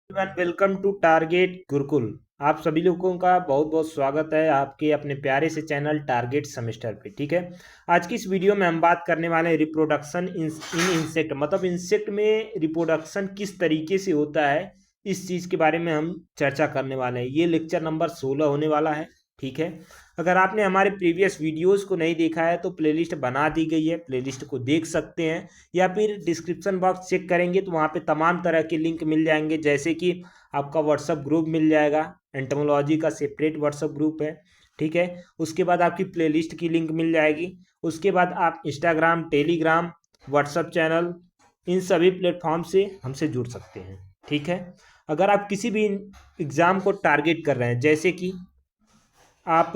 Everyone, welcome to Target Gurukul. आप सभी लोगों का बहुत बहुत स्वागत है आपके अपने प्यारे से चैनल टारगेट सेमेस्टर पे। ठीक है, आज की इस वीडियो में हम बात करने वाले हैं रिप्रोडक्शन इन इंसेक्ट, मतलब इंसेक्ट में रिप्रोडक्शन किस तरीके से होता है, इस चीज़ के बारे में हम चर्चा करने वाले हैं। ये लेक्चर नंबर 16 होने वाला है। ठीक है, अगर आपने हमारे प्रीवियस वीडियोस को नहीं देखा है तो प्लेलिस्ट बना दी गई है, प्लेलिस्ट को देख सकते हैं, या फिर डिस्क्रिप्शन बॉक्स चेक करेंगे तो वहाँ पे तमाम तरह के लिंक मिल जाएंगे। जैसे कि आपका व्हाट्सअप ग्रुप मिल जाएगा, एंटोमोलॉजी का सेपरेट व्हाट्सअप ग्रुप है। ठीक है, उसके बाद आपकी प्लेलिस्ट की लिंक मिल जाएगी। उसके बाद आप इंस्टाग्राम, टेलीग्राम, व्हाट्सअप चैनल, इन सभी प्लेटफॉर्म से हमसे जुड़ सकते हैं। ठीक है, अगर आप किसी भी एग्ज़ाम को टारगेट कर रहे हैं, जैसे कि आप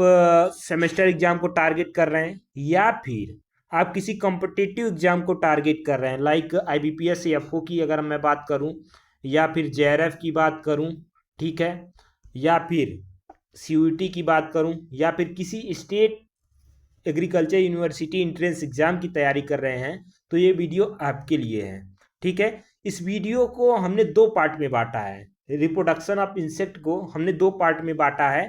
सेमेस्टर एग्जाम को टारगेट कर रहे हैं, या फिर आप किसी कॉम्पिटिटिव एग्जाम को टारगेट कर रहे हैं, लाइक IBPS एफओ की अगर मैं बात करूं, या फिर JRF की बात करूं, ठीक है, या फिर CUET की बात करूं, या फिर किसी state agriculture university entrance exam की तैयारी कर रहे हैं, तो ये वीडियो आपके लिए है। ठीक है, इस वीडियो को हमने दो पार्ट में बांटा है। रिप्रोडक्शन ऑफ इंसेक्ट को हमने दो पार्ट में बांटा है।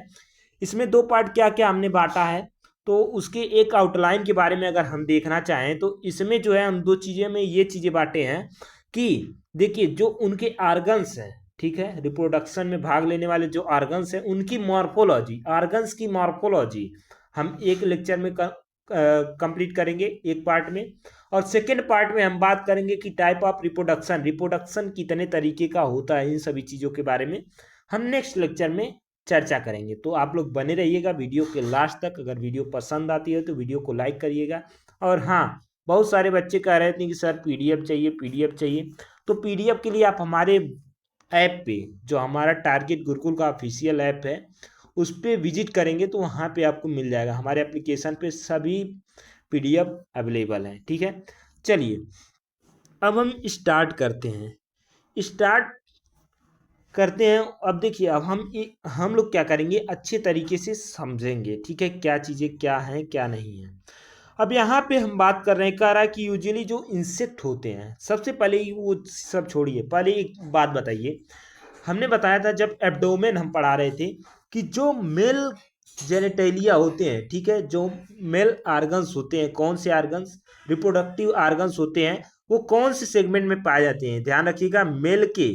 इसमें दो पार्ट क्या क्या हमने बांटा है, तो उसके एक आउटलाइन के बारे में अगर हम देखना चाहें तो इसमें जो है हम दो चीज़ें में ये चीज़ें बांटे हैं कि देखिए, जो उनके आर्गन्स हैं, ठीक है, रिप्रोडक्शन में भाग लेने वाले जो आर्गन्स हैं उनकी मॉर्फोलॉजी, आर्गन्स की मॉर्फोलॉजी हम एक लेक्चर में कंप्लीट करेंगे, एक पार्ट में। और सेकेंड पार्ट में हम बात करेंगे कि टाइप ऑफ रिप्रोडक्शन, रिप्रोडक्शन कितने तरीके का होता है, इन सभी चीज़ों के बारे में हम नेक्स्ट लेक्चर में चर्चा करेंगे। तो आप लोग बने रहिएगा वीडियो के लास्ट तक। अगर वीडियो पसंद आती है तो वीडियो को लाइक करिएगा। और हाँ, बहुत सारे बच्चे कह रहे थे कि सर PDF चाहिए, PDF चाहिए। तो PDF के लिए आप हमारे ऐप पे, जो हमारा टारगेट गुरुकुल का ऑफिशियल ऐप है, उस पर विजिट करेंगे तो वहाँ पे आपको मिल जाएगा। हमारे एप्लीकेशन पे सभी PDF अवेलेबल हैं। ठीक है, चलिए अब हम स्टार्ट करते हैं। स्टार्ट करते हैं। अब देखिए, अब हम लोग क्या करेंगे, अच्छे तरीके से समझेंगे, ठीक है, क्या चीज़ें क्या हैं क्या नहीं है। अब यहाँ पे हम बात कर रहे हैं, कह रहा है कि यूजुअली जो इंसेक्ट होते हैं, सबसे पहले वो सब छोड़िए, पहले एक बात बताइए। हमने बताया था जब एब्डोमेन हम पढ़ा रहे थे कि जो मेल जेनेटेलिया होते हैं, ठीक है, जो मेल आर्गन्स होते हैं, कौन से आर्गन्स, रिप्रोडक्टिव आर्गन्स होते हैं, वो कौन से सेगमेंट में पाए जाते हैं। ध्यान रखिएगा, मेल के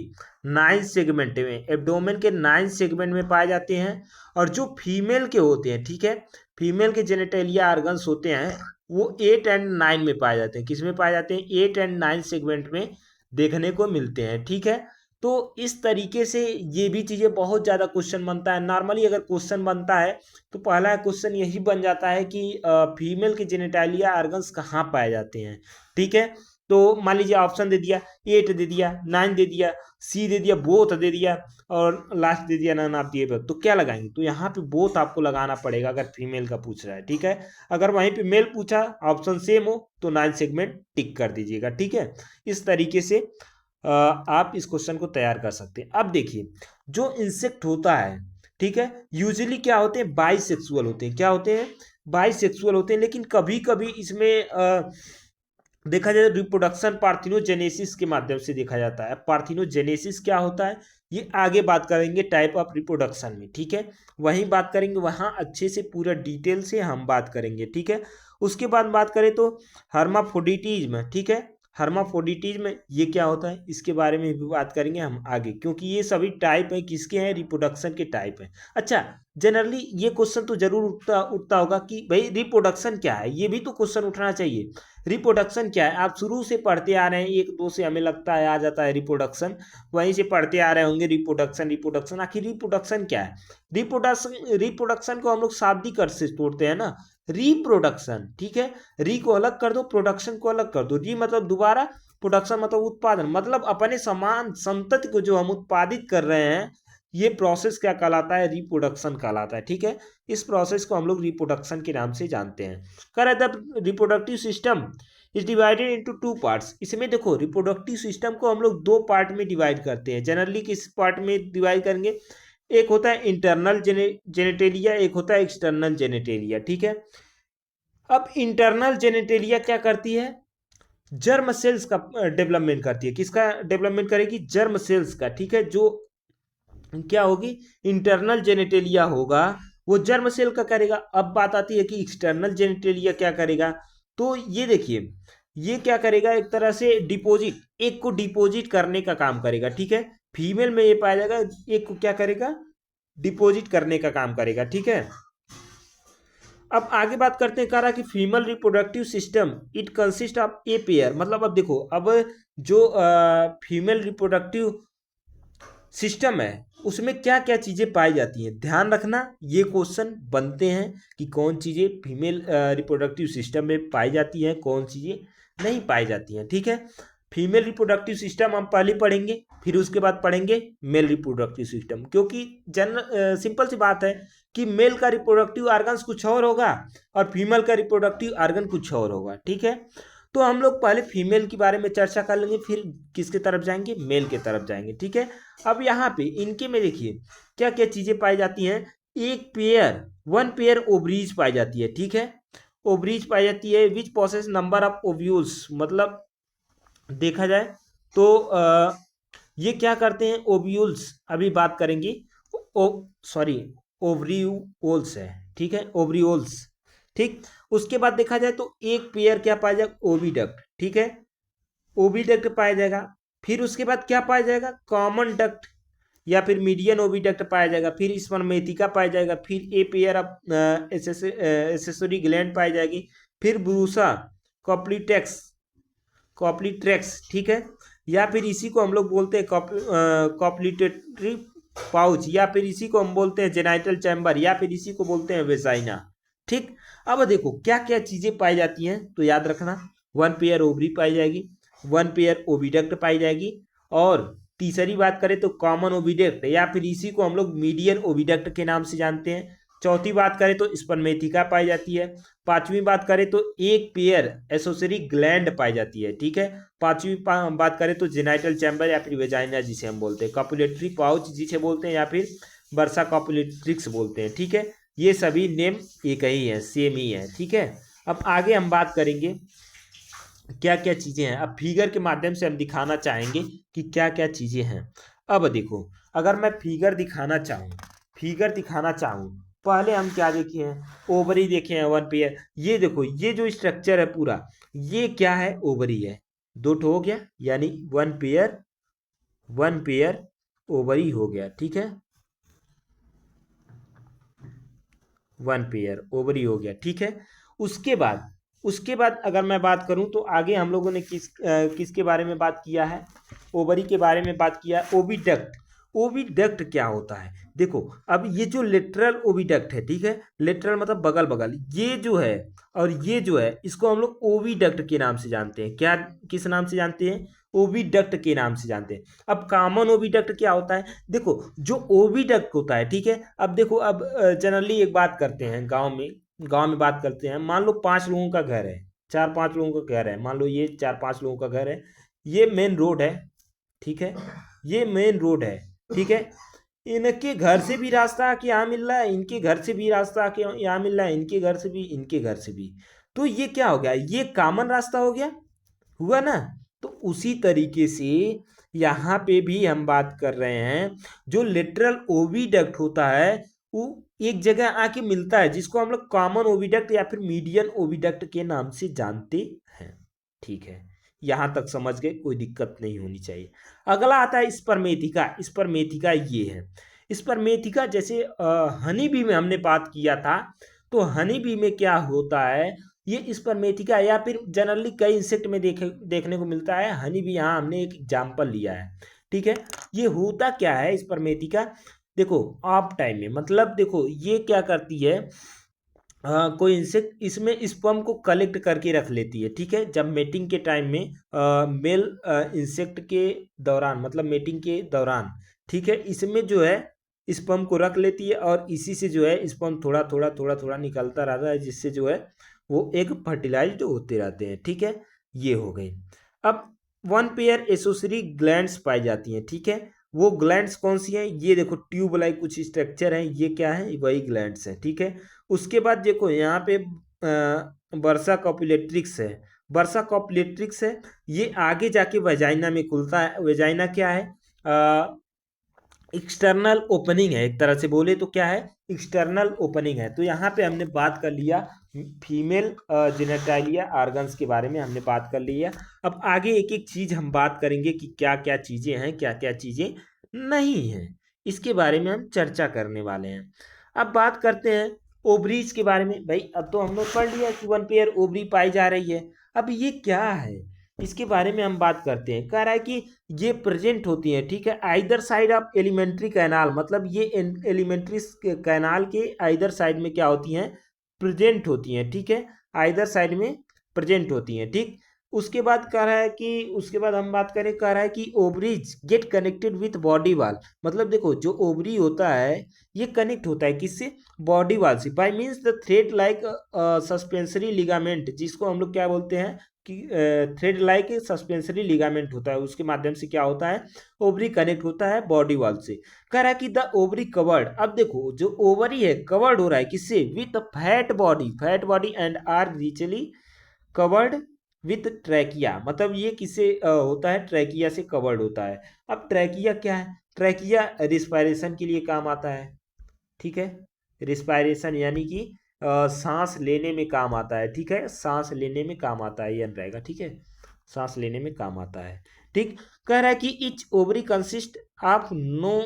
9 सेगमेंट में, एब्डोमेन के 9 सेगमेंट में पाए जाते हैं। और जो फीमेल के होते हैं, ठीक है, फीमेल के जेनेटेलिया ऑर्गन्स होते हैं, वो 8 एंड 9 में पाए जाते हैं। किस में पाए जाते हैं? 8 एंड 9 सेगमेंट में देखने को मिलते हैं। ठीक है, तो इस तरीके से ये भी चीज़ें बहुत ज़्यादा क्वेश्चन बनता है। नॉर्मली अगर क्वेश्चन बनता है तो पहला क्वेश्चन यही बन जाता है कि फीमेल के जेनेटालिया ऑर्गन्स कहाँ पाए जाते हैं। ठीक है, तो मान लीजिए ऑप्शन दे दिया, 8 दे दिया, 9 दे दिया, C दे दिया, बोथ दे दिया, और लास्ट दे दिया नन ऑफ द, तो क्या लगाएंगे? तो यहाँ पे बोथ आपको लगाना पड़ेगा अगर फीमेल का पूछ रहा है। ठीक है, अगर वहीं पे मेल पूछा, ऑप्शन सेम हो, तो 9 सेगमेंट टिक कर दीजिएगा। ठीक है, इस तरीके से आप इस क्वेश्चन को तैयार कर सकते हैं। अब देखिए, जो इंसेक्ट होता है, ठीक है, यूजुअली क्या होते हैं, बाइसेक्सुअल होते हैं। क्या होते हैं? बाइसेक्सुअल होते हैं। लेकिन कभी कभी इसमें देखा जाए रिप्रोडक्शन पार्थिनोजेनेसिस के माध्यम से देखा जाता है। पार्थिनोजेनेसिस क्या होता है, ये आगे बात करेंगे टाइप ऑफ रिप्रोडक्शन में। ठीक है, वहीं बात करेंगे, वहाँ अच्छे से पूरा डिटेल से हम बात करेंगे। ठीक है, उसके बाद बात करें तो हर्माफ्रोडिटिज्म, ठीक है, हर्माफ्रोडिटिज्म ये क्या होता है, इसके बारे में भी बात करेंगे हम आगे, क्योंकि ये सभी टाइप है, किसके हैं? रिप्रोडक्शन के टाइप हैं। अच्छा, जनरली ये क्वेश्चन तो जरूर उठता उठता होगा कि भाई रिप्रोडक्शन क्या है, ये भी तो क्वेश्चन उठना चाहिए। रिप्रोडक्शन क्या है? आप शुरू से पढ़ते आ रहे हैं, एक दो से हमें लगता है आ जाता है रिप्रोडक्शन, वहीं से पढ़ते आ रहे होंगे रिप्रोडक्शन रिप्रोडक्शन। आखिर रिप्रोडक्शन क्या है? रिप्रोडक्शन, रिप्रोडक्शन को हम लोग शाब्दिक अर्थ से तोड़ते हैं ना, रिप्रोडक्शन, ठीक है, री को अलग कर दो, प्रोडक्शन को अलग कर दो। री मतलब दोबारा, प्रोडक्शन मतलब उत्पादन, मतलब अपने समान संतति को जो हम उत्पादित कर रहे हैं, ये प्रोसेस क्या कहलाता है? रिप्रोडक्शन कहलाता है। ठीक है, इस प्रोसेस को हम लोग रिप्रोडक्शन के नाम से जानते हैं। कह रहे थे reproductive system is divided into two parts. इसमें देखो, रिप्रोडक्टिव सिस्टम को हम लोग दो पार्ट में डिवाइड करते हैं। जनरली किस पार्ट में डिवाइड करेंगे? एक होता है इंटरनल जेनेटेलिया, एक होता है एक्सटर्नल जेनेटेलिया। ठीक है, अब इंटरनल जेनेटेलिया क्या करती है? जर्म सेल्स का डेवलपमेंट करती है। किसका डेवलपमेंट करेगी? जर्म सेल्स का। ठीक है, जो क्या होगी, इंटरनल जेनिटेलिया होगा, वो जर्म सेल का करेगा। अब बात आती है कि एक्सटर्नल जेनिटेलिया क्या करेगा। तो ये देखिए, ये क्या करेगा, एक तरह से डिपॉजिट, एक को डिपॉजिट करने का काम करेगा, ठीक है। फीमेल में ये पाया जाएगा, एक को क्या करेगा, डिपॉजिट करने का काम करेगा, ठीक है। अब आगे बात करते हैं, कह रहा कि female reproductive system it consist of a pair, मतलब अब देखो, अब जो फीमेल रिप्रोडक्टिव सिस्टम है उसमें क्या क्या चीज़ें पाई जाती हैं, ध्यान रखना ये क्वेश्चन बनते हैं कि कौन चीज़ें फीमेल रिप्रोडक्टिव सिस्टम में पाई जाती हैं, कौन चीज़ें नहीं पाई जाती हैं, ठीक है। फीमेल रिप्रोडक्टिव सिस्टम हम पहले पढ़ेंगे, फिर उसके बाद पढ़ेंगे मेल रिप्रोडक्टिव सिस्टम, क्योंकि सिंपल सी बात है कि मेल का रिप्रोडक्टिव ऑर्गन्स कुछ और होगा और फीमेल का रिप्रोडक्टिव ऑर्गन कुछ और होगा, ठीक है। तो हम लोग पहले फीमेल के बारे में चर्चा कर लेंगे, फिर किसके तरफ जाएंगे, मेल के तरफ जाएंगे, ठीक है। अब यहाँ पे इनके में देखिए क्या क्या चीजें पाई जाती हैं, एक पेयर, वन पेयर ओवरीज पाई जाती है, ठीक है। ओवरीज पाई जाती है which process number of ovules, मतलब देखा जाए तो ये क्या करते हैं, ओव्यूल्स अभी बात करेंगे, ओ सॉरी, ओवरीओल्स है, ठीक है, ओवरीओल्स, ठीक। उसके बाद देखा जाए तो एक पेयर क्या पाया जाएगा, ओविडक्ट, ठीक है, ओविडक्ट पाया जाएगा। फिर उसके बाद क्या पाया जाएगा, कॉमन डक्ट या फिर मीडियन ओविडक्ट पाया जाएगा। फिर स्पर्मेटिका पाया जाएगा। फिर a pair of accessory gland पाई जाएगी। फिर ब्रूसा, कॉप्लीटेक्स, कॉप्लीट्रेक्स, ठीक है, या फिर इसी को हम लोग बोलते हैं कॉप्लीटेटरी पाउच, या फिर इसी को हम बोलते हैं जेनाइटल चैम्बर, या फिर इसी को बोलते हैं वेजाइना, ठीक। अब देखो क्या क्या चीजें पाई जाती हैं, तो याद रखना, वन पेयर ओवरी पाई जाएगी, वन पेयर ओविडक्ट पाई जाएगी, और तीसरी बात करें तो कॉमन ओविडक्ट, या फिर इसी को हम लोग मीडियन ओविडक्ट के नाम से जानते हैं। चौथी बात करें तो स्पर्मेटिका पाई जाती है। पांचवी बात करें तो एक पेयर एसोसरी ग्लैंड पाई जाती है, ठीक है। पांचवी बात करें तो जेनाइटल चैम्बर या फिर वेजाइना जिसे हम बोलते हैं, कॉपुलेटरी पाउच जिसे बोलते हैं, या फिर बर्सा कॉपुलेट्रिक्स बोलते हैं, ठीक है। ये सभी नेम एक ही है, सेम ही है, ठीक है। अब आगे हम बात करेंगे क्या क्या चीज़ें हैं। अब फिगर के माध्यम से हम दिखाना चाहेंगे कि क्या क्या चीज़ें हैं। अब देखो, अगर मैं फिगर दिखाना चाहूँ, पहले हम क्या देखे हैं, ओवरी देखे हैं, वन पेयर। ये देखो, ये जो स्ट्रक्चर है पूरा, ये क्या है, ओवरी है, दो ठो हो गया, यानी वन पेयर ओवरी हो गया, ठीक है, वन पेयर ओवरी हो गया, ठीक है। उसके बाद अगर मैं बात करूं तो आगे हम लोगों ने किसके बारे में बात किया है, ओवरी के बारे में बात किया है। ओविडक्ट, ओविडक्ट क्या होता है, देखो, अब ये जो लेटरल ओविडक्ट है, ठीक है, लेटरल मतलब बगल बगल, ये जो है और ये जो है, इसको हम लोग ओविडक्ट के नाम से जानते हैं। क्या, किस नाम से जानते हैं, ओविडक्ट के नाम से जानते हैं। अब कॉमन ओविडक्ट क्या होता है, देखो, जो ओविडक्ट होता है, ठीक है, अब देखो, अब जनरली एक बात करते हैं, गांव में बात करते हैं, मान लो 5 लोगों का घर है, 4-5 लोगों का घर है, मान लो ये 4-5 लोगों का घर है, ये मेन रोड है, ठीक है, ये मेन रोड है, ठीक है। इनके घर से भी रास्ता आके यहाँ मिल रहा है, इनके घर से भी रास्ता आके यहाँ मिल रहा है, इनके घर से भी, इनके घर से भी। तो ये क्या हो गया, ये कॉमन रास्ता हो गया, हुआ ना। तो उसी तरीके से यहाँ पे भी हम बात कर रहे हैं, जो लिटरल ओविडक्ट होता है वो एक जगह आके मिलता है, जिसको हम लोग कॉमन ओविडक्ट या फिर मीडियन ओविडक्ट के नाम से जानते हैं, ठीक है। यहाँ तक समझ गए, कोई दिक्कत नहीं होनी चाहिए। अगला आता है स्पर्मेथिका। स्पर्मेथिका ये है, स्पर्मेथिका जैसे हनी बी में हमने बात किया था, तो हनी बी में क्या होता है, ये स्पर्मेथिका या फिर जनरली कई इंसेक्ट में देखने को मिलता है, हनी भी, यहाँ हमने एक एग्जाम्पल लिया है, ठीक है। ये होता क्या है स्पर्मेथिका, देखो ऑफ टाइम में, मतलब देखो ये क्या करती है, कोई इंसेक्ट इसमें स्पर्म को कलेक्ट करके रख लेती है, ठीक है। जब मेटिंग के टाइम में मेल इंसेक्ट के दौरान, मतलब मेटिंग के दौरान, ठीक है, इसमें जो है स्पर्म को रख लेती है, और इसी से जो है स्पर्म थोड़ा थोड़ा थोड़ा थोड़ा निकलता रहता है, जिससे जो है वो एक फर्टिलाइज्ड होते रहते हैं, ठीक है। ये हो गई। अब वन पेयर एसोसरी ग्लैंड्स पाई जाती हैं, ठीक है। वो ग्लैंड्स कौन सी हैं, ये देखो ट्यूब लाइक कुछ स्ट्रक्चर है, ये क्या है, वही ग्लैंड्स है, ठीक है। उसके बाद देखो यहाँ पे बर्सा कॉपुलेट्रिक्स है, बर्सा कॉपुलेट्रिक्स है, ये आगे जाके वेजाइना में खुलता है। वेजाइना क्या है, एक्सटर्नल ओपनिंग है, एक तरह से बोले तो क्या है, एक्सटर्नल ओपनिंग है। तो यहाँ पे हमने बात कर लिया फीमेल जेनेटालिया ऑर्गन्स के बारे में हमने बात कर लिया। अब आगे एक एक चीज़ हम बात करेंगे कि क्या क्या चीज़ें हैं, क्या क्या चीज़ें नहीं हैं, इसके बारे में हम चर्चा करने वाले हैं। अब बात करते हैं ओवरीज के बारे में। भाई अब तो हम लोग पढ़ लिया कि 1 पेयर ओवरी पाई जा रही है। अब ये क्या है, इसके बारे में हम बात करते हैं। कह रहा है कि ये प्रेजेंट होती हैं, ठीक है, either side of alimentary canal, मतलब ये एलिमेंट्री कैनाल के आइदर साइड में क्या होती हैं, प्रेजेंट होती हैं, ठीक है, आइदर साइड में प्रेजेंट होती हैं, ठीक। उसके बाद कह रहा है कि उसके बाद हम बात करें, कह रहा है कि ovaries get connected with body wall, मतलब देखो जो ओवरी होता है ये कनेक्ट होता है किससे, बॉडी वाल से, bye means the thread like suspensory ligament, जिसको हम लोग क्या बोलते हैं कि थ्रेड लाइक सस्पेंसरी लिगामेंट होता है, उसके माध्यम से क्या होता है, ओवरी कनेक्ट होता है बॉडी वाल से। कह रहा है कि द ओवरी कवर्ड, अब देखो जो ओवरी है कवर्ड हो रहा है किससे, with fat body, fat body and are richly covered with trachea, मतलब ये किससे होता है, ट्रैकिया से कवर्ड होता है। अब ट्रैकिया क्या है, ट्रैकिया रिस्पायरेशन के लिए काम आता है, ठीक है, रिस्पायरेशन यानी कि सांस लेने में काम आता है, ठीक है, सांस लेने में काम आता है, ये रहेगा, ठीक है, सांस लेने में काम आता है, ठीक। कह रहा है कि each ovary consist of no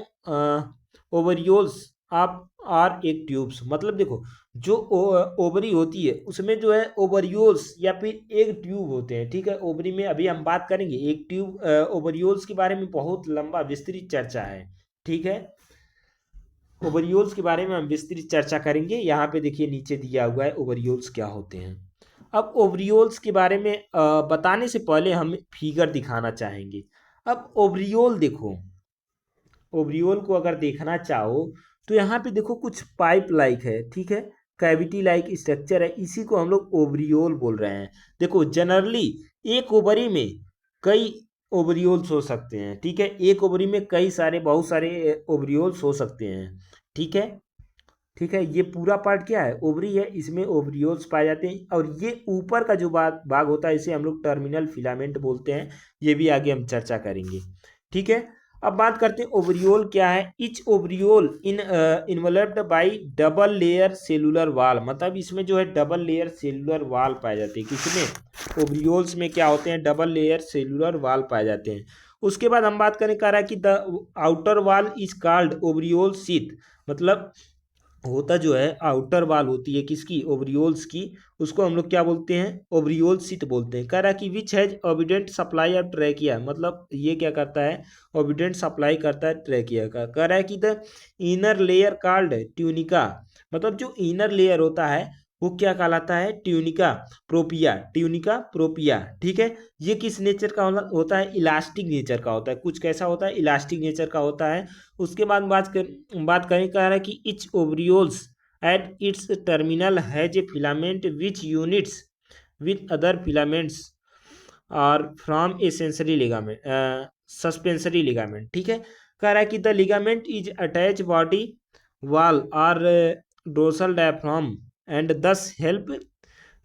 ovarioles आप आर एक ट्यूब्स, मतलब देखो जो ओवरी होती है उसमें जो है ओवरियोल्स या फिर एक ट्यूब होते हैं, ठीक है, ओवरी में अभी हम बात करेंगे एक ट्यूब, ओवरियोल्स के बारे में बहुत लंबा विस्तृत चर्चा है, ठीक है, ओवरियोल्स के बारे में हम विस्तृत चर्चा करेंगे। यहाँ पे देखिए नीचे दिया हुआ है ओवरियोल्स क्या होते हैं। अब ओवरियोल्स के बारे में बताने से पहले हम फिगर दिखाना चाहेंगे। अब ओवरियोल देखो, ओवरियोल को अगर देखना चाहो तो यहाँ पे देखो कुछ पाइप लाइक है, ठीक है, कैविटी लाइक स्ट्रक्चर है, इसी को हम लोग ओवरियोल बोल रहे हैं। देखो जनरली एक ओवरी में कई ओवरियोल्स हो सकते हैं, ठीक है, एक ओवरी में कई सारे बहुत सारे ओवरियोल्स हो सकते हैं, ठीक है, ठीक है, ये पूरा पार्ट क्या है, ओवरी है, इसमें ओवरियोल्स पाए जाते हैं, और ये ऊपर का जो भाग होता है इसे हम लोग टर्मिनल फिलामेंट बोलते हैं, ये भी आगे हम चर्चा करेंगे, ठीक है। अब बात करते हैं ओवरियोल क्या है। Each ovariole in involved by double layer cellular wall, मतलब इसमें जो है डबल लेयर सेलुलर वाल पाए जाते हैं, किसमें, ओवरियोल्स में क्या होते हैं, डबल लेयर सेलुलर वाल पाए जाते हैं। उसके बाद हम बात करें, कह रहा है कि the outer wall is called ovariole sheath, मतलब होता जो है आउटर वाल होती है किसकी, ओवरियोल्स की, उसको हम लोग क्या बोलते हैं, ओवरियोल शीथ बोलते हैं। कह रहा है कि which has obedient supply of trachea, मतलब ये क्या करता है, ओबिडेंट सप्लाई करता है ट्रैकिया का। कह रहा है कि the inner layer called tunica, मतलब जो इनर लेयर होता है वो क्या कहलाता है, ट्यूनिका प्रोपिया, ट्यूनिका प्रोपिया, ठीक है। ये किस नेचर का होता है, इलास्टिक नेचर का होता है, कुछ कैसा होता है, इलास्टिक नेचर का होता है। उसके बाद बात करें, कह रहा है कि each ovarioles at its terminal has a filament which unites with other filaments और from a sensory ligament suspensory ligament, ठीक है। कह रहा है कि the ligament is attach body wall or dorsal diaphragm and thus help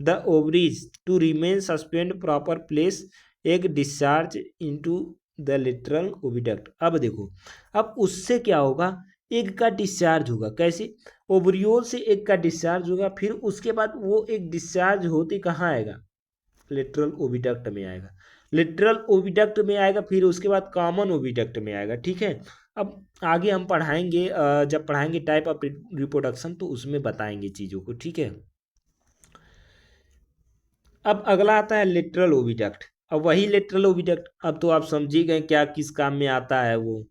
the ovaries to remain suspend proper place egg discharge into the lateral oviduct। अब देखो, अब उससे क्या होगा, एग का डिस्चार्ज होगा, कैसे, ओवरियोल से एग का डिस्चार्ज होगा, फिर उसके बाद वो एक डिस्चार्ज होते कहाँ आएगा, लेटरल ओविडक्ट में आएगा, लेटरल ओविडक्ट में आएगा, फिर उसके बाद कॉमन ओविडक्ट में आएगा, ठीक है। अब आगे हम पढ़ाएंगे, जब पढ़ाएंगे टाइप ऑफ रिप्रोडक्शन तो उसमें बताएंगे चीज़ों को, ठीक है। अब अगला आता है लेटरल ओविडक्ट। अब वही लेटरल ओविडक्ट, अब तो आप समझ ही गए क्या किस काम में आता है वो,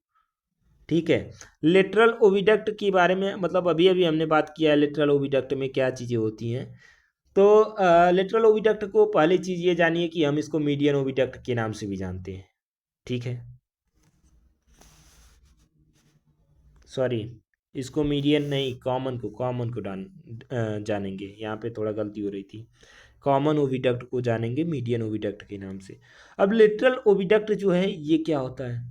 ठीक है। लेटरल ओविडक्ट के बारे में मतलब अभी अभी हमने बात किया है लेटरल ओविडक्ट में क्या चीज़ें होती हैं। तो लेटरल ओविडक्ट को पहली चीज़ ये जानिए कि हम इसको मीडियन ओविडक्ट के नाम से भी जानते हैं, ठीक है, सॉरी इसको मीडियन नहीं, कॉमन को जानेंगे, यहाँ पे थोड़ा गलती हो रही थी, कॉमन ओविडक्ट को जानेंगे मीडियन ओविडक्ट के नाम से। अब लेटरल ओविडक्ट जो है ये क्या होता है,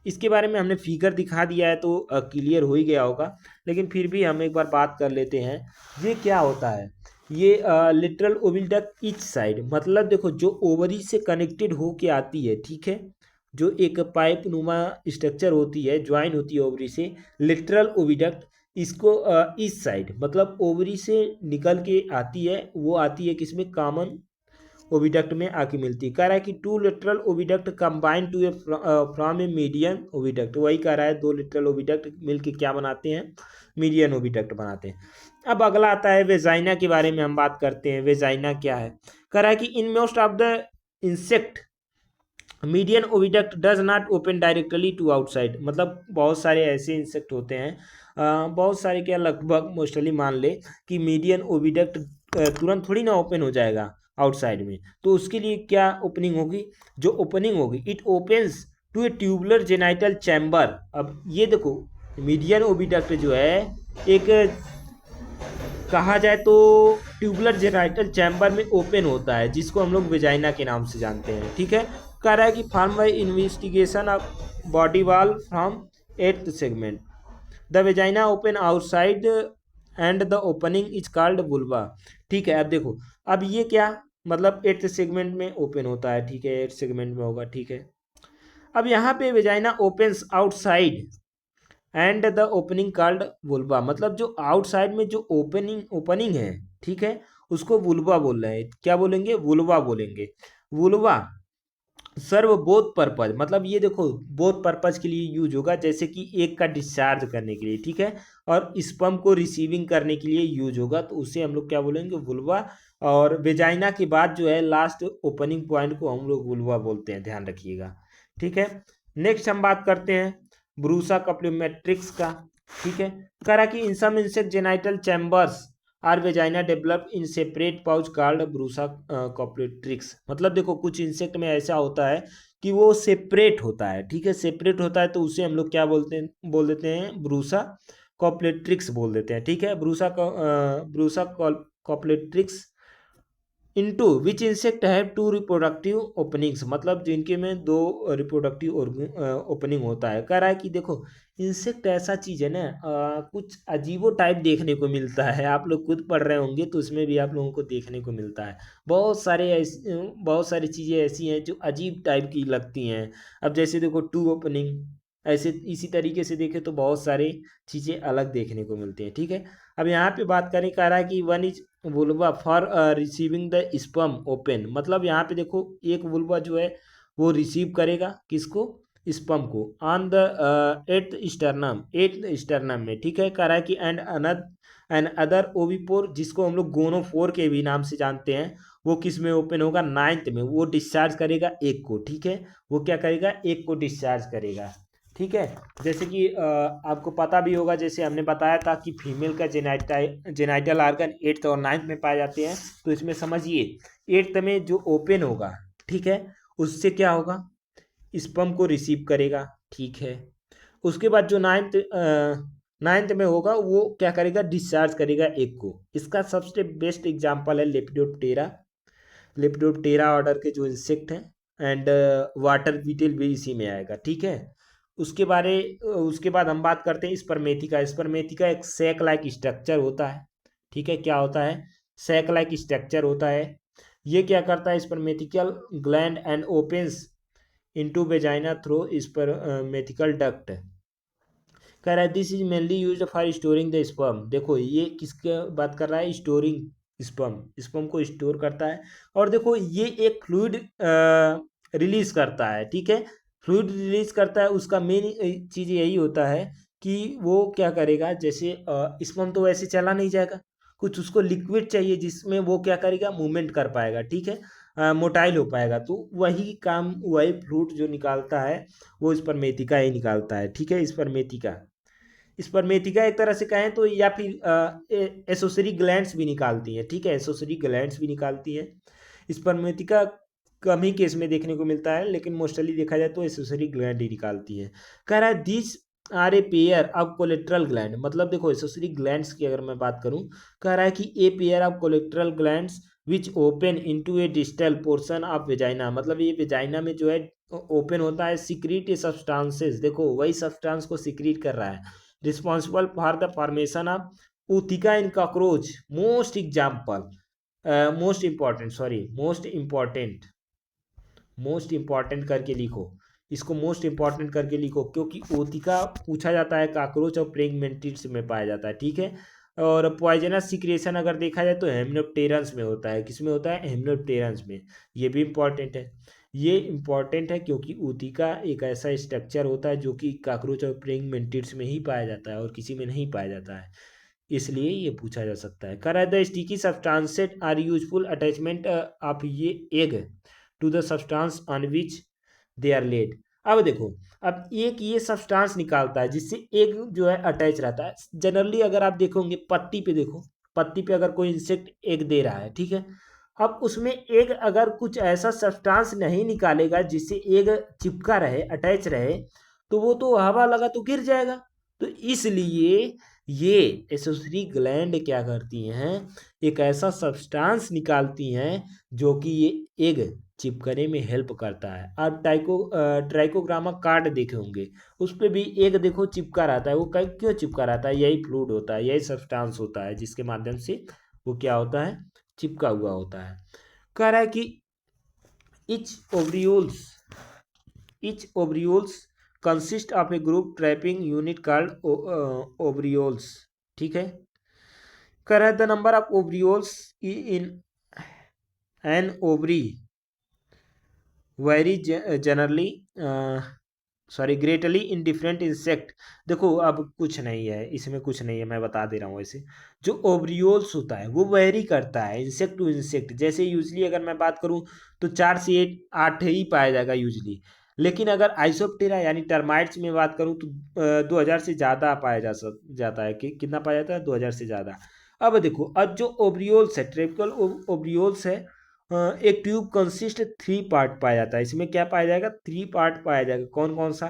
इसके बारे में हमने फिगर दिखा दिया है तो क्लियर हो ही गया होगा, लेकिन फिर भी हम एक बार बात कर लेते हैं। ये क्या होता है, ये लेटरल ओविडक्ट ईच साइड, मतलब देखो जो ओवरी से कनेक्टेड होके आती है, ठीक है, जो एक पाइप नुमा स्ट्रक्चर होती है, ज्वाइन होती है ओवरी से, लिटरल ओविडक्ट, इसको इस साइड मतलब ओवरी से निकल के आती है, वो आती है किसमें, कॉमन ओविडक्ट में आके मिलती है। कह रहा है कि two lateral oviduct combine to a from a median oviduct, वही कह रहा है, दो लिटरल ओविडक्ट मिलके क्या बनाते हैं, मीडियन ओविडक्ट बनाते हैं। अब अगला आता है वेजाइना के बारे में हम बात करते हैं। वेजाइना क्या है, कह रहा है कि in most of the insect median oviduct does not open directly to outside, मतलब बहुत सारे ऐसे इंसेक्ट होते हैं, बहुत सारे क्या, लगभग मोस्टली मान ले कि मीडियन ओविडक्ट तुरंत थोड़ी ना ओपन हो जाएगा आउटसाइड में, तो उसके लिए क्या ओपनिंग होगी, जो ओपनिंग होगी it opens to a tubular genital chamber. अब ये देखो मीडियन ओविडक्ट जो है एक कहा जाए तो ट्यूबुलर जेनाइटल चैम्बर में ओपन होता है, जिसको हम लोग वेजाइना के नाम से जानते हैं, ठीक है। कह रहा है कि form by investigation of body wall from eighth segment, the vagina open outside and the opening is called vulva, ठीक है। अब देखो, अब ये क्या मतलब एट्थ सेगमेंट में ओपन होता है, ठीक है, एट्थ सेगमेंट में होगा, ठीक है। अब यहाँ पे vagina opens outside and the opening called vulva, मतलब जो आउटसाइड में जो ओपनिंग ओपनिंग है, ठीक है, उसको वुल्वा बोल रहे हैं। क्या बोलेंगे, वुल्वा बोलेंगे। वुल्वा सर्व बोथ पर्पज, मतलब ये देखो बोथ पर्पज के लिए यूज होगा, जैसे कि एक का डिस्चार्ज करने के लिए, ठीक है, और स्पर्म को रिसीविंग करने के लिए यूज होगा, तो उसे हम लोग क्या बोलेंगे, वुल्वा। और वेजाइना के बाद जो है लास्ट ओपनिंग पॉइंट को हम लोग वुल्वा बोलते हैं, ध्यान रखिएगा, ठीक है। नेक्स्ट हम बात करते हैं ब्रूसा कॉप्लोमेट्रिक्स का, ठीक है। कह रहा कि in some insect genital chambers or vagina develop in separate pouch called bursa copulatrix, मतलब देखो कुछ इंसेक्ट में ऐसा होता है कि वो सेपरेट होता है, ठीक है, सेपरेट होता है, तो उसे हम लोग क्या बोलते हैं, बोल देते हैं ब्रूसा कॉप्लोमेट्रिक्स बोल देते हैं, ठीक है। Bursa copulatrix into which insect have two reproductive openings, मतलब जिनके में दो रिप्रोडक्टिव ओपनिंग होता है। कह रहा है कि देखो इंसेक्ट ऐसा चीज़ है ना, कुछ अजीबो टाइप देखने को मिलता है, आप लोग खुद पढ़ रहे होंगे तो उसमें भी आप लोगों को देखने को मिलता है। बहुत सारी चीज़ें ऐसी हैं जो अजीब टाइप की लगती हैं। अब जैसे देखो टू ओपनिंग, ऐसे इसी तरीके से देखें तो बहुत सारी चीज़ें अलग देखने को मिलती हैं, ठीक है। अब यहाँ पे बात करें, कह रहा है कि one is vulva for receiving the sperm open, मतलब यहाँ पे देखो एक वुल्वा जो है वो रिसीव करेगा किसको, स्पर्म को, ऑन द एट्थ स्टर्नम में, ठीक है। कह रहा है कि एंड अदर ओविपोर, जिसको हम लोग गोनोफोर के भी नाम से जानते हैं, वो किस में ओपन होगा, नाइन्थ में, वो डिस्चार्ज करेगा एक को, ठीक है, वो क्या करेगा, एक को डिस्चार्ज करेगा, ठीक है। जैसे कि आपको पता भी होगा, जैसे हमने बताया था कि फीमेल का जेनाइटल आर्गन एट्थ और नाइन्थ में पाए जाते हैं, तो इसमें समझिए एट्थ में जो ओपन होगा, ठीक है, उससे क्या होगा, स्पर्म को रिसीव करेगा, ठीक है। उसके बाद जो नाइन्थ में होगा वो क्या करेगा, डिस्चार्ज करेगा एक को। इसका सबसे बेस्ट एग्जाम्पल है लेपिडोप्टेरा, लेपिडोप्टेरा ऑर्डर के जो इंसेक्ट हैं, एंड वाटर बीटल भी इसी में आएगा, ठीक है। उसके बाद हम बात करते हैं स्पर्मेथिका। स्पर्मेथिका एक सैक लाइक स्ट्रक्चर होता है, ठीक है, क्या होता है, सैक लाइक स्ट्रक्चर होता है। ये क्या करता है, स्पर्मेथिकल gland and opens into vagina through स्पर्मेथिकल duct. कह रहा है this is mainly used for storing the sperm, देखो ये किसके बात कर रहा है, स्टोरिंग स्पर्म, स्पर्म को स्टोर करता है। और देखो ये एक फ्लूइड रिलीज करता है, ठीक है, फ्लूइड रिलीज करता है, उसका मेन चीज़ यही होता है कि वो क्या करेगा, जैसे स्पर्म तो वैसे चला नहीं जाएगा, कुछ उसको लिक्विड चाहिए जिसमें वो क्या करेगा, मूवमेंट कर पाएगा, ठीक है, मोटाइल हो पाएगा, तो वही काम, वही फ्लूइड जो निकालता है वो स्पर्मेथिका ही निकालता है, ठीक है। स्पर्मेथिका एक तरह से कहें तो, या फिर एसोसरी ग्लैंड्स भी निकालती हैं, ठीक है, एसोसरी ग्लैंड्स भी निकालती हैं। स्पर्मेथिका कम ही केस में देखने को मिलता है, लेकिन मोस्टली देखा जाए तो एसोसरी ग्लैंड ही निकालती हैं। कह रहा है this are a pair of collateral gland, मतलब देखो एसोसरी ग्लैंड्स की अगर मैं बात करूं, कह रहा है कि ए pair of collateral glands which open into A distal portion of vagina, मतलब ये वेजाइना में जो है ओपन होता है, सीक्रेट ए सब्सटेंसेस, देखो वही सब्सटेंस को सीक्रेट कर रहा है, responsible for the formation of ootheca in cockroach. Most important करके लिखो, इसको मोस्ट इंपॉर्टेंट करके लिखो, क्योंकि ओतिका पूछा जाता है काकरोच और प्रेइंग मेंटिड्स में पाया जाता है, ठीक है। और पॉइजनस सिक्रेशन अगर देखा जाए तो हेमनोप्टेरन्स में होता है। किसमें होता है? हेमनोप्टेरन्स में। ये भी इंपॉर्टेंट है। ये इंपॉर्टेंट है क्योंकि ऊतिका एक ऐसा स्ट्रक्चर होता है जो कि काकरोच और प्रेइंग मेंटिड्स में ही पाया जाता है और किसी में नहीं पाया जाता है, इसलिए ये पूछा जा सकता है। कर the sticky substances are useful attachment of ये egg to the substance on which they are laid. अब देखो, अब एक ये सब्सटेंस निकालता है जिससे एग जो है अटैच रहता है। जनरली अगर आप देखोगे पत्ती पे, देखो पत्ती पे अगर कोई इंसेक्ट एग दे रहा है, ठीक है, अब उसमें एग अगर कुछ ऐसा सब्सटेंस नहीं निकालेगा जिससे एग चिपका रहे, अटैच रहे, तो वो तो हवा लगा तो गिर जाएगा। तो इसलिए ये एसोसरी ग्लैंड क्या करती हैं, एक ऐसा सब्सटेंस निकालती हैं जो कि ये एग चिपकने में हेल्प करता है। आप ट्राइकोग्रामा कार्ड देखे होंगे, उस पर भी एग देखो चिपका रहता है। वो क्यों चिपका रहता है? यही फ्लूइड होता है, यही सब्सटेंस होता है जिसके माध्यम से वो क्या होता है, चिपका हुआ होता है। कह रहा है कि etch ovules consist of A group trapping unit called ovules, ठीक है। कह रहा है the number of ovules in an ovary very generally greatly in different insect. देखो अब कुछ नहीं है इसमें, कुछ नहीं है, मैं बता दे रहा हूँ। ऐसे जो ओवरियोल्स होता है वो वेरी करता है इंसेक्ट टू इंसेक्ट। जैसे यूजली अगर मैं बात करूँ तो 4 से 8 ही पाया जाएगा यूजली, लेकिन अगर आइसोप्टेरा यानी टर्माइट्स में बात करूँ तो 2000 से ज़्यादा पाया जाता है। कि कितना पाया जाता है? 2000 से ज़्यादा। अब देखो, अब जो ओवरियोल्स है, ट्रेपिकल ओवरियोल्स है, एक ट्यूब कंसिस्ट 3 पार्ट पाया जाता है। इसमें क्या पाया जाएगा? 3 पार्ट पाया जाएगा। कौन कौन सा?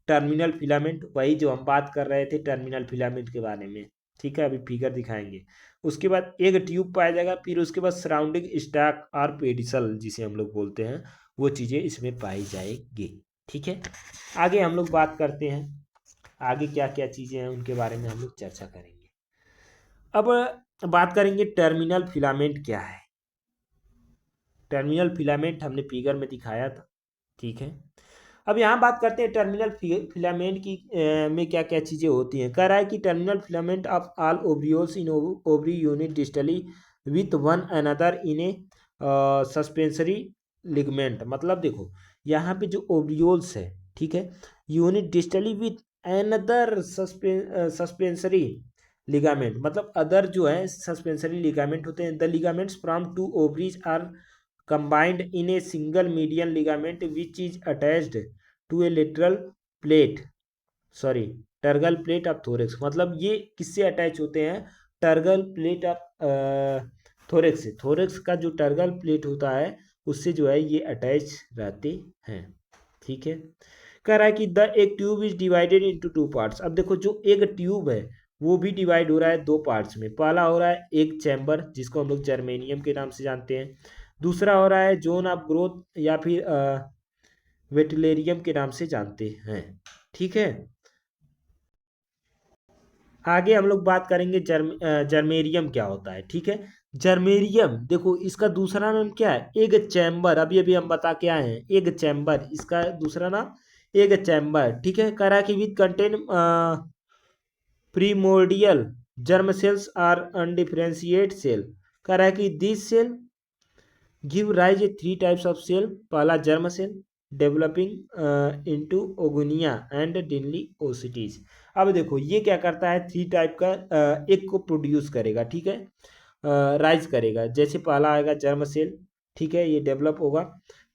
टर्मिनल फिलामेंट, वही जो हम बात कर रहे थे टर्मिनल फिलामेंट के बारे में, ठीक है, अभी फिगर दिखाएंगे। उसके बाद एक ट्यूब पाया जाएगा, फिर उसके बाद सराउंडिंग स्टैक और पेडिसल जिसे हम लोग बोलते हैं, वो चीज़ें इसमें पाई जाएगी, ठीक है। आगे हम लोग बात करते हैं, आगे क्या क्या चीज़ें हैं उनके बारे में हम लोग चर्चा करेंगे। अब बात करेंगे टर्मिनल फिलामेंट क्या है। टर्मिनल फिलामेंट हमने फिगर में दिखाया था, ठीक है। अब यहाँ बात करते हैं टर्मिनल फिलामेंट की में क्या क्या चीज़ें होती हैं। कह रहा है कि terminal filament of all ovules in ovary unite distally with one another in a suspensory ligament. मतलब देखो, यहाँ पे जो ओव्यूल्स है, ठीक है, unite distally with another suspensory ligament, मतलब अदर जो है सस्पेंसरी लिगामेंट होते हैं। The ligaments from two ovaries are combined in a single median ligament which is attached to a lateral plate, sorry tergal plate of thorax. मतलब ये किससे attach होते हैं? टर्गल प्लेट ऑफ थोरेक्स से। Thorax का जो टर्गल प्लेट होता है उससे जो है ये अटैच रहते हैं, ठीक है। कह रहा है कि द एक tube is divided into 2 parts. अब देखो, जो एक ट्यूब है वो भी डिवाइड हो रहा है 2 पार्ट्स में। पहला हो रहा है एक चैम्बर जिसको हम लोग जर्मेनियम के नाम से जानते हैं, दूसरा हो रहा है जोन ऑफ ग्रोथ या फिर वेटिलेरियम के नाम से जानते हैं, ठीक है। आगे हम लोग बात करेंगे जर्मेरियम क्या होता है, ठीक है। जर्मेरियम देखो, इसका दूसरा नाम क्या है? Egg chamber. अभी अभी हम बता के आए हैं, एग चैम्बर इसका दूसरा नाम, एग चैम्बर, ठीक है। करा कि with contain primordial germ cells are undifferentiate cell. करा कि this cell give rise a 3 types of cell. पहला germ cell developing into oogonia and डिनली ओसिटीज। अब देखो ये क्या करता है, 3 टाइप का एक को प्रोड्यूस करेगा, ठीक है, राइज करेगा। जैसे पहला आएगा जर्म सेल, ठीक है, ये डेवलप होगा,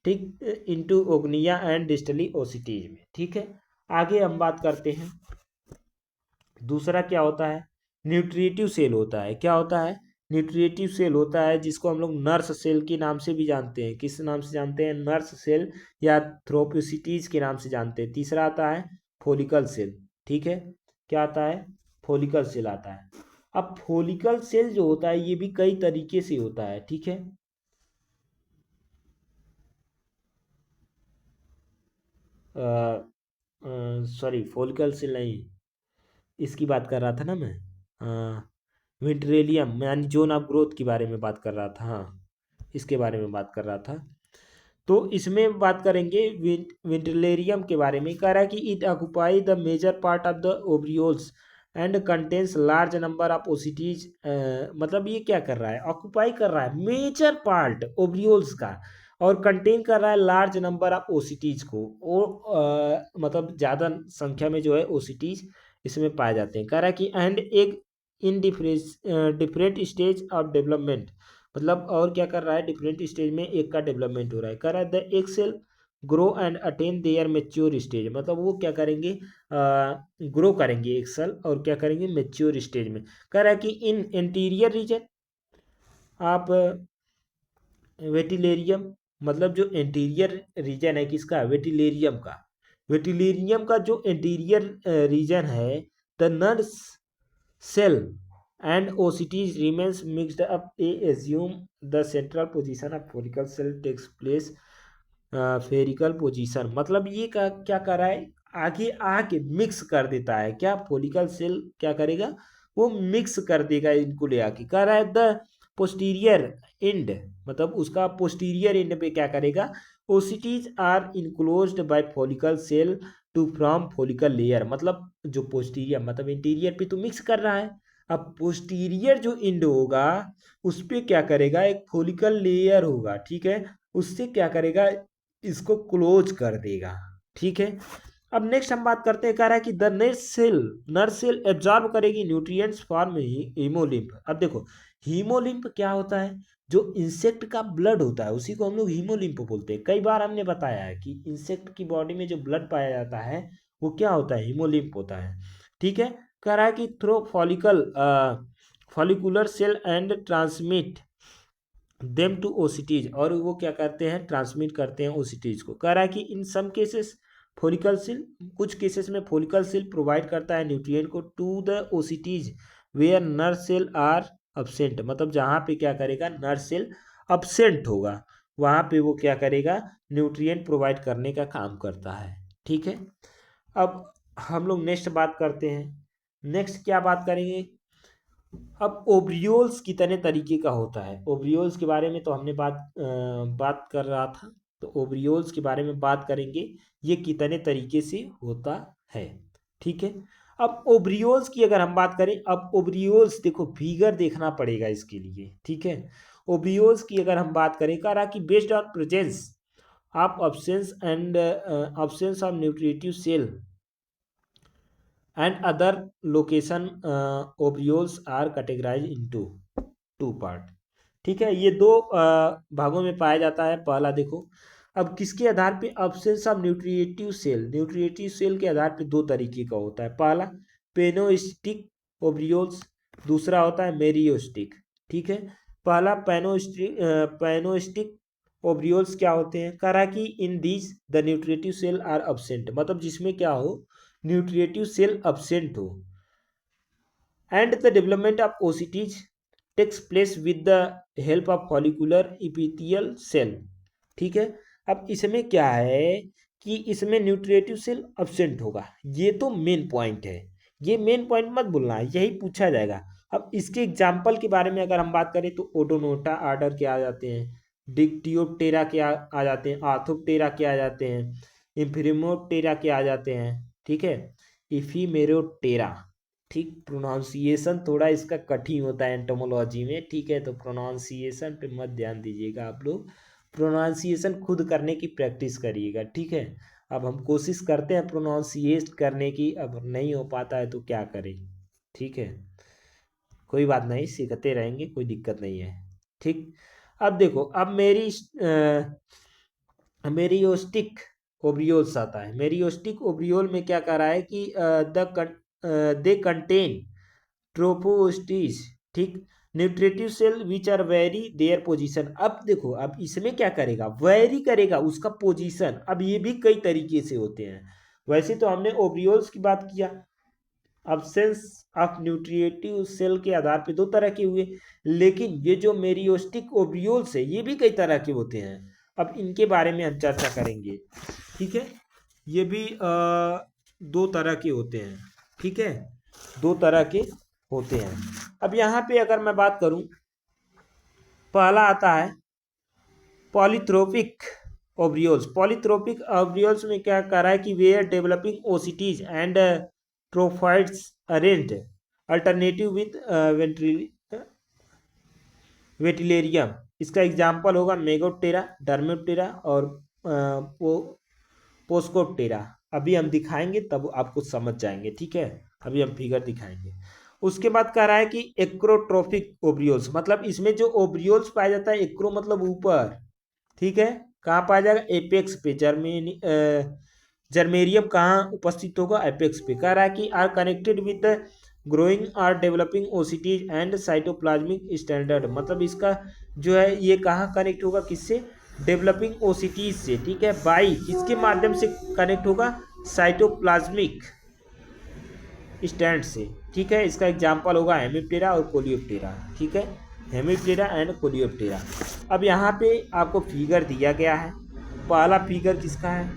ठीक, इनटू ओगनिया एंड डिस्टली ओसिटीज में, ठीक है। आगे हम बात करते हैं, दूसरा क्या होता है? न्यूट्रिटिव सेल होता है। क्या होता है? न्यूट्रिटिव सेल होता है जिसको हम लोग नर्स सेल के नाम से भी जानते हैं। किस नाम से जानते हैं? नर्स सेल या थ्रोपोसिटीज के नाम से जानते हैं। तीसरा आता है फोलिकल सेल, ठीक है। क्या आता है? फोलिकल सेल आता है। अब फोलिकल सेल जो होता है ये भी कई तरीके से होता है, ठीक है। सॉरी, फोलिकल सेल नहीं, इसकी बात कर रहा था ना मैं, विंट्रेलियम यानी जोन ऑफ ग्रोथ के बारे में बात कर रहा था, हाँ, इसके बारे में बात कर रहा था। तो इसमें बात करेंगे वेंटिलेरियम के बारे में। कह रहा है कि it occupy the major part of the ovarioles and contains large number of oocytes. मतलब ये क्या कर रहा है, ऑक्युपाई कर रहा है मेजर पार्ट ओब्रियोल्स का, और कंटेन कर रहा है लार्ज नंबर ऑफ ओसिटीज को, और मतलब ज़्यादा संख्या में जो है ओसिटीज इसमें पाए जाते हैं। कह रहा है कि एंड एक in different stage of development, मतलब और क्या कर रहा है, डिफरेंट स्टेज में एक का डेवलपमेंट हो रहा है। कह रहा है the egg cell grow and attain their mature stage, मतलब वो क्या करेंगे, ग्रो करेंगे एक सेल और क्या करेंगे, मेच्योर स्टेज में। कह रहा है कि इन इंटीरियर रीजन आप वेटिलेरियम, मतलब जो इंटीरियर रीजन है किसका, वेटिलेरियम का, वेटिलेरियम का जो इंटीरियर रीजन है, the nurse cell and OCTs remains mixed up. A assume the central position of follicle cell takes place spherical position, मतलब ये क्या कर रहा है, आगे आके मिक्स कर देता है, क्या फोलिकल सेल क्या करेगा, वो मिक्स कर देगा इनको ले आके। कह रहा है द पोस्टीरियर एंड, मतलब उसका पोस्टीरियर एंड पे क्या करेगा, oocytes are enclosed by follicle cell to from follicle layer, मतलब जो पोस्टीरियर मतलब इंटीरियर पे तो मिक्स कर रहा है, अब पोस्टीरियर जो एंड होगा उस पे क्या करेगा, एक फोलिकल लेयर होगा, ठीक है, उससे क्या करेगा, इसको क्लोज कर देगा, ठीक है। अब नेक्स्ट हम बात करते हैं, कह रहा है कि द नर्व सेल एब्जॉर्ब करेगी न्यूट्रिएंट्स फॉर्म हीमोलिम्फ। अब देखो हीमोलिम्फ क्या होता है, जो इंसेक्ट का ब्लड होता है उसी को हम लोग हीमोलिम्फ बोलते हैं। कई बार हमने बताया है कि इंसेक्ट की बॉडी में जो ब्लड पाया जाता है वो क्या होता है, हीमोलिम्फ होता है, ठीक है। कह रहा है कि through follicular cell and transmit them to oocytes, और वो क्या करते हैं, ट्रांसमिट करते हैं ओसिटीज को। कह रहा है कि in some cases follicle cell, कुछ केसेस में फोलिकल सेल प्रोवाइड करता है न्यूट्रिएंट को to the oocytes where nerve cell are absent, मतलब जहाँ पे क्या करेगा, नर्व सेल अब्सेंट होगा वहाँ पे वो क्या करेगा, न्यूट्रिएंट प्रोवाइड करने का काम करता है, ठीक है। अब हम लोग नेक्स्ट बात करते हैं, नेक्स्ट क्या बात करेंगे, अब ओब्रियोल्स कितने तरीके का होता है, ओब्रियोल्स के बारे में तो हमने बात कर रहा था, तो ओब्रियोल्स के बारे में बात करेंगे, ये कितने तरीके से होता है, ठीक है। अब ओब्रियोल्स की अगर हम बात करें, अब ओब्रियोल्स देखो फिगर देखना पड़ेगा इसके लिए, ठीक है। ओब्रियोल्स की अगर हम बात करें, कह रहा कि based on presence of absence of nutritive cell and other location, ovules are categorized into two part, ठीक है। ये दो भागों में पाया जाता है। पहला देखो, अब किसके आधार पे, अब्सेंस ऑफ न्यूट्रिएटिव सेल के आधार पे दो तरीके का होता है। पहला पेनोस्टिक ओब्रियोल्स, दूसरा होता है मेरियोस्टिक, ठीक है। पहला पेनोस्टिक ओब्रियोल्स क्या होते हैं, कह रहा कि in these the nutritive cell are absent, मतलब जिसमें क्या हो, न्यूट्रिएटिव सेल अब्सेंट हो, and the development of oocytes takes place with the help of follicular epithelial cell, ठीक है। अब इसमें क्या है कि इसमें न्यूट्रिएटिव सेल अब्सेंट होगा, ये तो मेन पॉइंट है, ये मेन पॉइंट मत भूलना है, यही पूछा जाएगा। अब इसके एग्जाम्पल के बारे में अगर हम बात करें तो ओडोनोटा आर्डर के आ जाते हैं, डिक्टियोप्टेरा के आ जाते हैं, आर्थोप्टेरा के आ जाते हैं, इम्फिरिमोप्टेरा के आ जाते हैं, ठीक है, इफीमेरोटेरा, ठीक। प्रोनाउंसिएशन थोड़ा इसका कठिन होता है एंटोमोलॉजी में, ठीक है, तो प्रोनाउंसिएशन पे मत ध्यान दीजिएगा, आप लोग प्रोनाउंसिएशन खुद करने की प्रैक्टिस करिएगा, ठीक है। अब हम कोशिश करते हैं प्रोनाउंसिएट करने की, अब नहीं हो पाता है तो क्या करें, ठीक है, कोई बात नहीं, सीखते रहेंगे, कोई दिक्कत नहीं है, ठीक। अब देखो, अब मेरियोस्टिक ओब्रियोल्स आता है। मेरियोस्टिक ओब्रियोल में क्या कर रहा है कि दे कंटेन ट्रोपोस्टिस, ठीक, nutritive cell which are vary their position. अब देखो, अब इसमें क्या करेगा, वेरी करेगा उसका पोजीशन। अब ये भी कई तरीके से होते हैं, वैसे तो हमने ओब्रियोल्स की बात किया, अब्सेंस ऑफ न्यूट्रिएटिव सेल के आधार पे दो तरह के हुए, लेकिन ये जो मेरियोस्टिक ओब्रियोल्स है ये भी कई तरह के होते हैं। अब इनके बारे में हम चर्चा करेंगे, ठीक है। ये भी दो तरह के होते हैं, ठीक है, दो तरह के होते हैं। अब यहाँ पे अगर मैं बात करूँ, पहला आता है पॉलीथ्रोपिक ओब्रियोल्स। पॉलीट्रोपिक ओब्रियोल्स में क्या कह रहा है कि they are developing oocytes and trophocytes arranged alternative with vitellarium. इसका एग्जाम्पल होगा मेगोप्टेरा, डर्मेप्टेरा और पोस्कोप्टेरा। अभी हम दिखाएंगे तब आपको समझ जाएंगे, ठीक है। अभी हम फिगर दिखाएंगे। उसके बाद कह रहा है कि एक्रोट्रोफिक ओब्रियोल्स, मतलब इसमें जो ओब्रियोल्स पाया जाता है, एक्रो मतलब ऊपर, ठीक है। कहाँ पाया जाएगा? एपेक्स पे। जर्मेरियम कहाँ उपस्थित होगा? एपेक्स पे। कह रहा है कि are connected with growing are developing oocytes and cytoplasmic standard, मतलब इसका जो है ये कहाँ कनेक्ट होगा? किससे? डेवलपिंग ओसिटीज से, ठीक है। बाई किसके माध्यम से कनेक्ट होगा? साइटोप्लाज्मिक स्टैंड से, ठीक है। इसका एग्जाम्पल होगा हेमिप्टेरा और कोलियोप्टेरा, ठीक है। Hemiptera and Coleoptera. अब यहाँ पे आपको फिगर दिया गया है। पहला फिगर किसका है?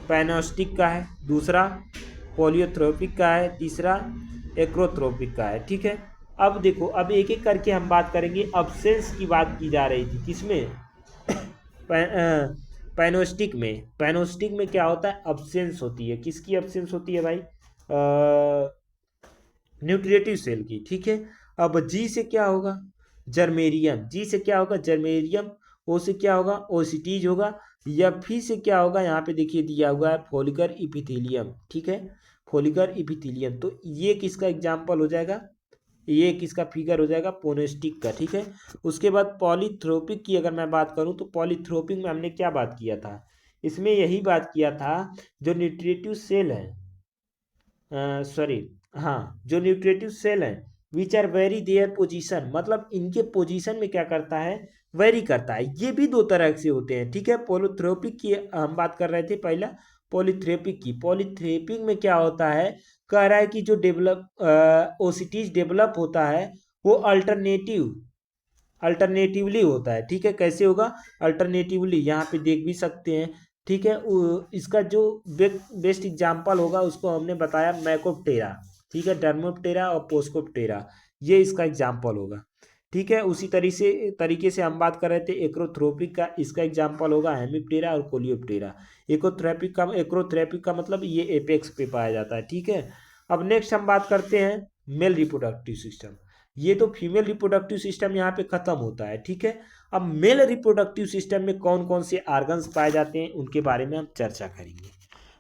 पैनोस्टिक का है, दूसरा पोलियोथ्रोपिक का है, तीसरा एक्रोथ्रोपिक का है, ठीक है। अब देखो, अब एक एक करके हम बात करेंगे। अब्सेंस की बात की जा रही थी किसमें? पैनोस्टिक में। पैनोस्टिक में क्या होता है? अब्सेंस होती है। किसकी अब्सेंस होती है भाई? न्यूट्रिएटिव सेल की, ठीक है। अब जी से क्या होगा? जर्मेरियम। जी से क्या होगा? जर्मेरियम। ओ से क्या होगा? ओसिटीज होगा। या फी से क्या होगा? यहाँ पे देखिए दिया हुआ है फोलिकर इपिथेलियम, ठीक है। फोलिकर इपिथेलियम। तो ये किसका एग्जाम्पल हो जाएगा? ये किसका फिगर हो जाएगा? पोनेस्टिक का, ठीक है। उसके बाद पॉलीथ्रोपिक की अगर मैं बात करूं तो पॉलीथ्रोपिक में हमने क्या बात किया था? इसमें यही बात किया था, जो न्यूट्रिएटिव सेल है, सॉरी, हाँ, जो न्यूट्रिएटिव सेल है which are vary their position, मतलब इनके पोजीशन में क्या करता है? वेरी करता है। ये भी दो तरह से होते हैं, ठीक है। पोलिथ्रोपिक की हम बात कर रहे थे पहला, पॉलीथ्रेपिक की। पॉलीथ्रेपिक में क्या होता है? कह रहा है कि जो डेवलप ओसिटीज डेवलप होता है वो अल्टरनेटिवली होता है, ठीक है। कैसे होगा? अल्टरनेटिवली, यहाँ पे देख भी सकते हैं, ठीक है। इसका जो बेस्ट एग्जाम्पल होगा उसको हमने बताया मैकोप्टेरा, ठीक है। डर्मोप्टेरा और पोस्कोप्टेरा, ये इसका एग्जाम्पल होगा, ठीक है। उसी तरीके से हम बात कर रहे थे एक्रोथ्रोपिक का। इसका एग्जाम्पल होगा हेमिप्टेरा और कोलियोप्टेरा। एक्रोथ्रेपिक का मतलब ये एपेक्स पे पाया जाता है, ठीक है। अब नेक्स्ट हम बात करते हैं मेल रिप्रोडक्टिव सिस्टम। ये तो फीमेल रिप्रोडक्टिव सिस्टम यहाँ पे खत्म होता है, ठीक है। अब मेल रिप्रोडक्टिव सिस्टम में कौन कौन से ऑर्गन्स पाए जाते हैं उनके बारे में हम चर्चा करेंगे।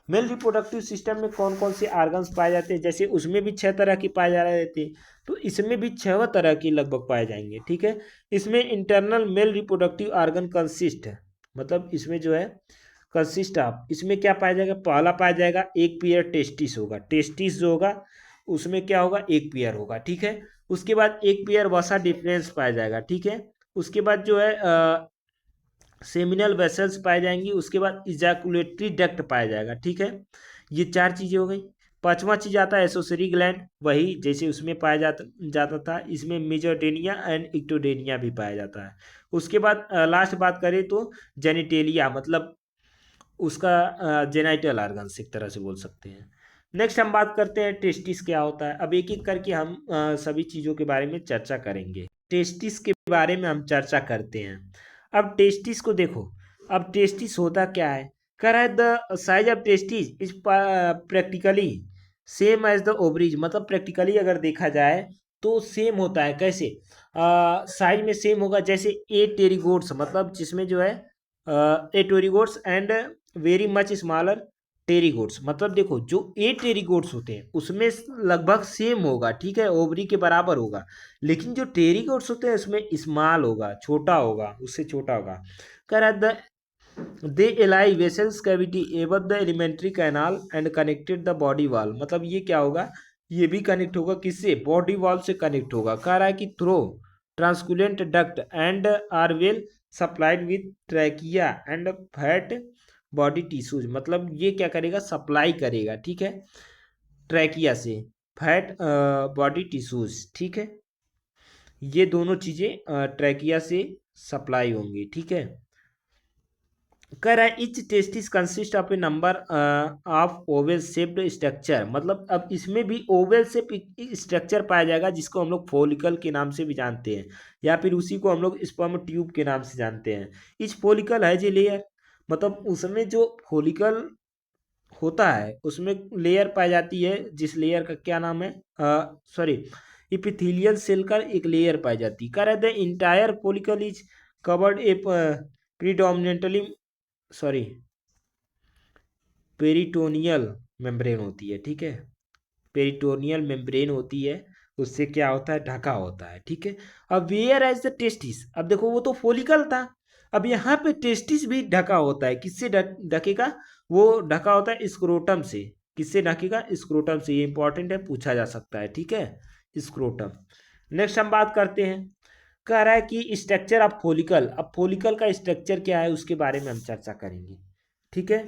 मेल रिप्रोडक्टिव सिस्टम में कौन कौन से ऑर्गन्स पाए जाते हैं? जैसे उसमें भी 6 तरह के पाए जा रहे थे, तो इसमें भी 6 तरह के लगभग पाए जाएंगे, ठीक है। इसमें internal male reproductive organ consist है, मतलब इसमें जो है कंसिस्ट ऑफ, इसमें क्या पाया जाएगा? पहला पाया जाएगा एक पेयर टेस्टिस होगा। टेस्टिस जो होगा उसमें क्या होगा? एक पेयर होगा, ठीक है। उसके बाद एक पेयर वसा डिफरेंस पाया जाएगा, ठीक है। उसके बाद जो है सेमिनल वेसल्स पाए जाएंगी। उसके बाद इजैकुलेटरी डक्ट पाया जाएगा, ठीक है। ये 4 चीज़ें हो गई। पांचवा चीज आता है एसोसरी ग्लैंड, वही जैसे उसमें पाया जाता था। इसमें मेजोडेनिया एंड इक्टोडेनिया भी पाया जाता है। उसके बाद लास्ट बात करें तो जेनिटेलिया, मतलब उसका जेनाइटल ऑर्गन्स एक तरह से बोल सकते हैं। नेक्स्ट हम बात करते हैं टेस्टिस क्या होता है। अब एक एक करके हम सभी चीज़ों के बारे में चर्चा करेंगे। टेस्टिस के बारे में हम चर्चा करते हैं। अब टेस्टिस को देखो। अब टेस्टिस होता क्या है? कह रहा है the size of testis is practically same as the ovaries, मतलब प्रैक्टिकली अगर देखा जाए तो सेम होता है। कैसे? साइज में सेम होगा। जैसे ए टेरिगोट्स, मतलब जिसमें जो है ए टेरिगोट्स एंड वेरी मच स्मॉलर टेरिगोट्स, मतलब देखो जो ए टेरिगोट्स होते हैं उसमें लगभग सेम होगा, ठीक है, ओवरी के बराबर होगा। लेकिन जो टेरिगोट्स होते हैं उसमें स्मॉल होगा, छोटा होगा, उससे छोटा होगा। कह रहा है they lie visceral cavity above the alimentary canal and connected the body wall, मतलब ये क्या होगा? ये भी कनेक्ट होगा किससे? बॉडी वॉल से कनेक्ट होगा। कह रहा है कि through translucent duct and are well supplied with trachea and fat body tissues, मतलब ये क्या करेगा? सप्लाई करेगा, ठीक है, ट्रैकिया से फैट बॉडी टिश्यूज, ठीक है। ये दोनों चीज़ें ट्रैकिया से सप्लाई होंगी, ठीक है। कह रहा है etch testis consist of A number of Oval shaped structure, मतलब अब इसमें भी ओवल शेप स्ट्रक्चर पाया जाएगा जिसको हम लोग फॉलिकल के नाम से भी जानते हैं, या फिर उसी को हम लोग स्पर्म ट्यूब के नाम से जानते हैं। इच फॉलिकल है जी लेयर, मतलब उसमें जो फॉलिकल होता है उसमें लेयर पाई जाती है, जिस लेयर का क्या नाम है, सॉरी, इपिथेलियल सेल का एक लेयर पाई जाती है। कह रहे थे entire follicle is covered A predominantly, sorry, peritoneal membrane होती है, ठीक है, पेरिटोनियल मेम्ब्रेन होती है, उससे क्या होता है, ढका होता है, ठीक है। अब वेयर एज द टेस्टिस, अब देखो वो तो फोलिकल था, अब यहाँ पे टेस्टिस भी ढका होता है, किससे ढकेगा, वो ढका होता है स्क्रोटम से। किससे ढकेगा, स्क्रोटम से, ये इंपॉर्टेंट है, पूछा जा सकता है, ठीक है, स्क्रोटम। नेक्स्ट हम बात करते हैं, कह रहा है कि स्ट्रक्चर ऑफ फोलिकल, अब फोलिकल का स्ट्रक्चर क्या है उसके बारे में हम चर्चा करेंगे, ठीक है।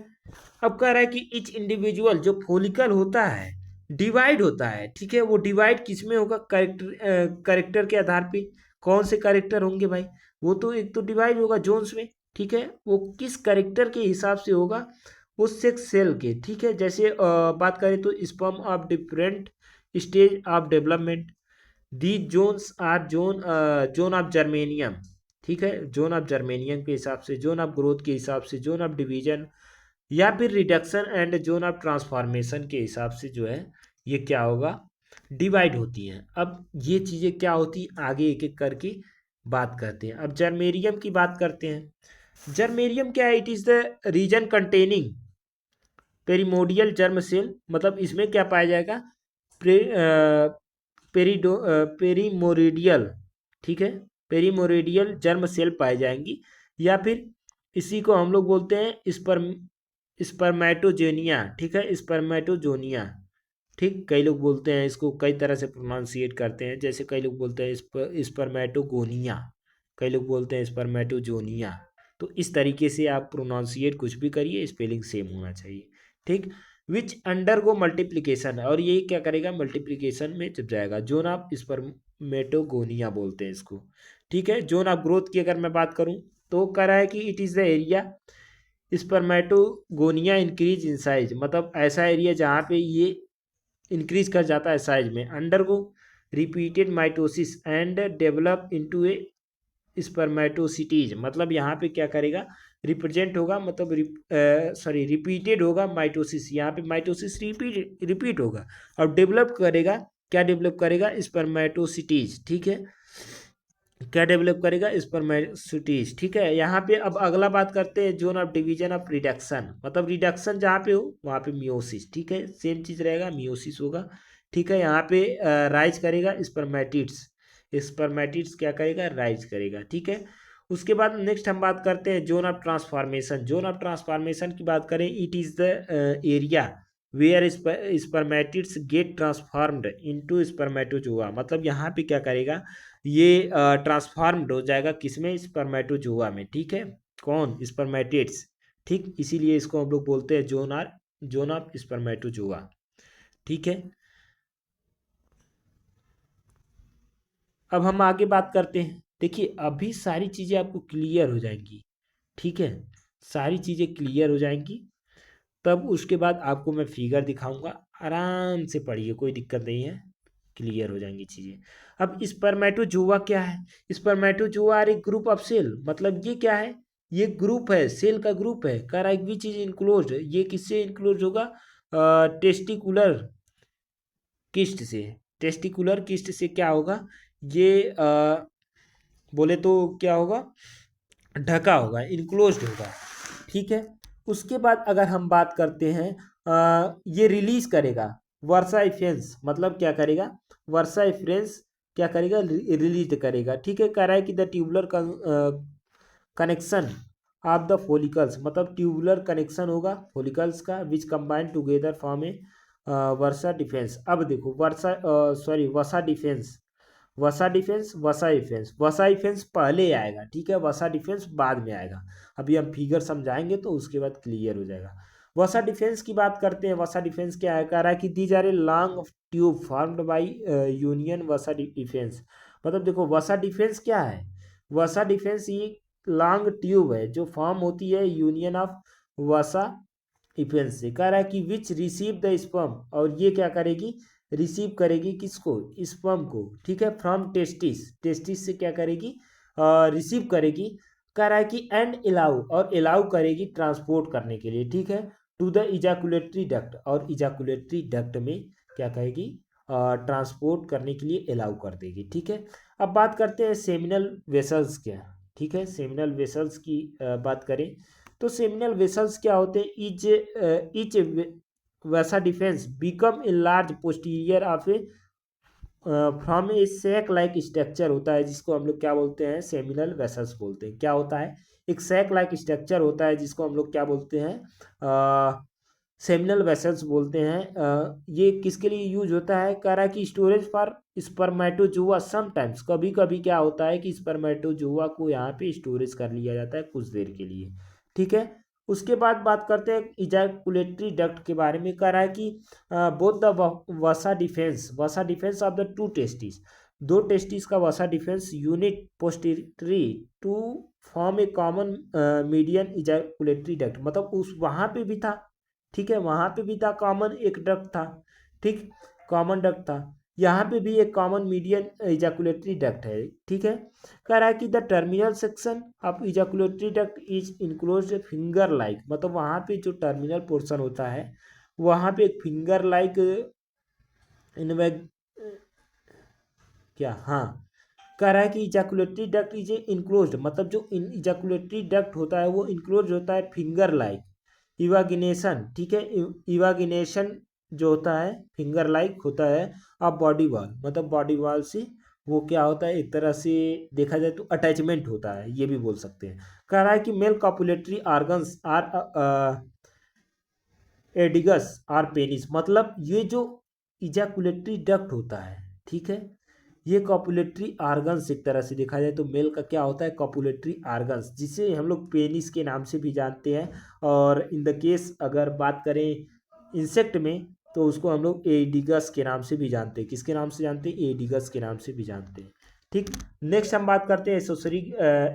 अब कह रहा है कि इच इंडिविजुअल जो फोलिकल होता है डिवाइड होता है, ठीक है, वो डिवाइड किस में होगा, करेक्टर, करेक्टर के आधार पे। कौन से करेक्टर होंगे भाई, वो तो एक तो डिवाइड होगा जोन्स में, ठीक है, वो किस करेक्टर के हिसाब से होगा, वो सेक्स सेल के, ठीक है। जैसे बात करें तो sperm of different stage of development, the zones are zone of germarium, ठीक है, जोन ऑफ जर्मेनियम के हिसाब से, जोन ऑफ ग्रोथ के हिसाब से, जोन ऑफ डिवीजन, या फिर reduction and zone of transformation के हिसाब से जो है ये क्या होगा, डिवाइड होती हैं। अब ये चीज़ें क्या होती आगे एक एक करके बात करते हैं। अब जर्मेरियम की बात करते हैं। जर्मेरियम क्या है, it is the region containing primordial germ cell, मतलब इसमें क्या पाया जाएगा, प्रे, पेरीमोरेडियल, ठीक है, पेरीमोरेडियल जर्म सेल पाए जाएंगी, या फिर इसी को हम लोग बोलते हैं स्पर्मेटोजेनिया, ठीक है, स्पर्मेटोजोनिया, ठीक, कई लोग बोलते हैं इसको कई तरह से प्रोनाउंसिएट करते हैं, जैसे कई लोग बोलते हैं स्पर्मेटोगोनिया, कई लोग बोलते हैं स्पर्मेटोजोनिया। तो इस तरीके से आप प्रोनाउंसिएट कुछ भी करिए, स्पेलिंग सेम होना चाहिए, ठीक। विच अंडरगो मल्टीप्लिकेशन, और ये क्या करेगा, मल्टीप्लिकेशन में जब जाएगा, जोन ऑफ स्पर्मेटोगोनिया बोलते हैं इसको, ठीक है। जोन ऑफ ग्रोथ की अगर मैं बात करूं तो कह रहा है कि it is the area spermatogonia increase in size, मतलब ऐसा एरिया जहाँ पे ये इंक्रीज कर जाता है साइज में, undergo repeated mitosis and develop into a spermatocytes, मतलब यहाँ पे क्या करेगा, रिप्रेजेंट होगा, मतलब सॉरी रिपीटेड होगा माइटोसिस, यहाँ पे माइटोसिस रिपीट होगा, और डेवलप करेगा, क्या डेवलप करेगा, स्पर्मेटोसिटीज, ठीक है, क्या डेवलप करेगा, स्पर्मेटोसिटीज, ठीक है। यहाँ पे अब अगला बात करते हैं zone of division of reduction, मतलब रिडक्शन जहाँ पे हो वहाँ पे मियोसिस, ठीक है, सेम चीज रहेगा, मियोसिस होगा, ठीक है। यहाँ पे राइज करेगा स्पर्मेटिड्स, स्पर्मेटिड्स क्या करेगा, राइज करेगा, ठीक है। उसके बाद नेक्स्ट हम बात करते हैं zone of transformation. Zone of transformation की बात करें, it is the area where spermatids get transformed into spermatozoa, मतलब यहाँ पे क्या करेगा, ये ट्रांसफॉर्म्ड हो जाएगा किसमें, स्पर्मेटोजोआ में, ठीक है, कौन, स्पर्मेटिड्स, ठीक, इसीलिए इसको हम लोग बोलते हैं जोन ऑफ स्पर्मेटोजोआ, ठीक है। अब हम आगे बात करते हैं, देखिए अभी सारी चीज़ें आपको क्लियर हो जाएंगी, ठीक है, सारी चीज़ें क्लियर हो जाएंगी, तब उसके बाद आपको मैं फिगर दिखाऊंगा, आराम से पढ़िए, कोई दिक्कत नहीं है, क्लियर हो जाएंगी चीज़ें। अब स्पर्मेटोजोआ क्या है, स्पर्मेटोजोआ आर एक ग्रुप ऑफ सेल, मतलब ये क्या है, ये ग्रुप है, सेल का ग्रुप है, कह रहा है विच इज इंक्लोज, ये किससे इंक्लोज होगा, टेस्टिकुलर किस्ट से, टेस्टिकुलर किस्ट से क्या होगा, ये बोले तो क्या होगा, ढका होगा, इनक्लोज्ड होगा, ठीक है। उसके बाद अगर हम बात करते हैं, ये रिलीज करेगा वर्सा इफेंस, मतलब क्या करेगा, वर्सा इफेंस क्या करेगा, रिलीज करेगा, ठीक है। कह रहा है कि the tubular connection of the follicles, मतलब ट्यूबुलर कनेक्शन होगा फोलिकल्स का, विच कंबाइन टुगेदर फॉर्म ए वर्सा डिफेंस। अब देखो वर्सा, सॉरी, वसा डिफेंस, वसा डिफेंस, वसा डिफेंस, वसा डिफेंस पहले आएगा, ठीक है, वसा डिफेंस बाद में आएगा, अभी हम फिगर समझाएंगे तो उसके बाद क्लियर हो जाएगा। वसा डिफेंस की बात करते हैं, वसा डिफेंस क्या है, कह रहा है कि these are a long tube formed by union vasa deferens, मतलब देखो वसा डिफेंस क्या है, वसा डिफेंस ये लॉन्ग ट्यूब है जो फॉर्म होती है यूनियन ऑफ वसा इफेंस से। कह रहा है कि विच रिसीव द स्पर्म, और ये क्या करेगी, रिसीव करेगी किसको, स्पर्म को, ठीक है, फ्रॉम टेस्टिस, टेस्टिस से क्या करेगी, रिसीव करेगी। कह रहा है कि एंड अलाउ, और अलाउ करेगी ट्रांसपोर्ट करने के लिए, ठीक है, टू द इजाकुलेटरी डक्ट, और इजाकुलेटरी डक्ट में क्या कहेगी, ट्रांसपोर्ट करने के लिए अलाउ कर देगी, ठीक है। अब बात करते हैं सेमिनल वेसल्स क्या, ठीक है, सेमिनल वेसल्स की बात करें तो सेमिनल वेसल्स क्या होते हैं, each vasa deferens become a large posterior of a from a sac like structure होता है जिसको हम लोग क्या बोलते हैं, सेमिनल वेसल्स बोलते हैं। क्या होता है, एक सैक लाइक स्ट्रक्चर होता है जिसको हम लोग क्या बोलते हैं, सेमिनल वेसल्स बोलते हैं। ये किसके लिए यूज होता है, कह रहा है कि स्टोरेज फॉर स्पर्मेटोजोआ, समटाइम्स, कभी कभी क्या होता है कि स्पर्मेटोजोआ को यहाँ पे स्टोरेज कर लिया जाता है कुछ देर के लिए, ठीक है। उसके बाद बात करते हैं इजैकुलेटरी डक्ट के बारे में। कह रहा है कि both the vasa deferens of the two testis, दो टेस्टिस का vasa deferens unite posteriorly to form a common median ejaculatory duct, मतलब उस वहाँ पे भी था, ठीक है, वहाँ पे भी था कॉमन एक डक्ट था, ठीक, कॉमन डक्ट था, यहाँ पे भी एक कॉमन मीडियन इजैकुलेटरी डक्ट है, ठीक है। कह रहा है कि the terminal section of ejaculatory duct is enclosed finger like, मतलब वहाँ पे जो टर्मिनल पोर्शन होता है वहाँ पे एक फिंगर लाइक इनवेग क्या, हाँ, कह रहा है कि इजैकुलेटरी डक्ट इज इनक्लोज्ड, मतलब जो इजैकुलेटरी डक्ट होता है वो इनक्लोज होता है फिंगर लाइक इवागिनेशन, ठीक है, इवागिनेशन जो होता है फिंगर लाइक होता है। अब बॉडी वॉल, मतलब बॉडी वॉल से वो क्या होता है, एक तरह से देखा जाए तो अटैचमेंट होता है, ये भी बोल सकते हैं। कह रहा है कि male copulatory organs are aedeagus or penis, मतलब ये जो इजैकुलेटरी डक्ट होता है, ठीक है, ये कॉपुलेटरी आर्गन्स एक तरह से देखा जाए तो मेल का क्या होता है, कॉपुलेटरी आर्गन्स, जिसे हम लोग पेनिस के नाम से भी जानते हैं, और इन द केस अगर बात करें इंसेक्ट में तो उसको हम लोग एडिगस के नाम से भी जानते हैं। किसके नाम से जानते हैं, एडिगस के नाम से भी जानते हैं, ठीक। नेक्स्ट हम बात करते हैं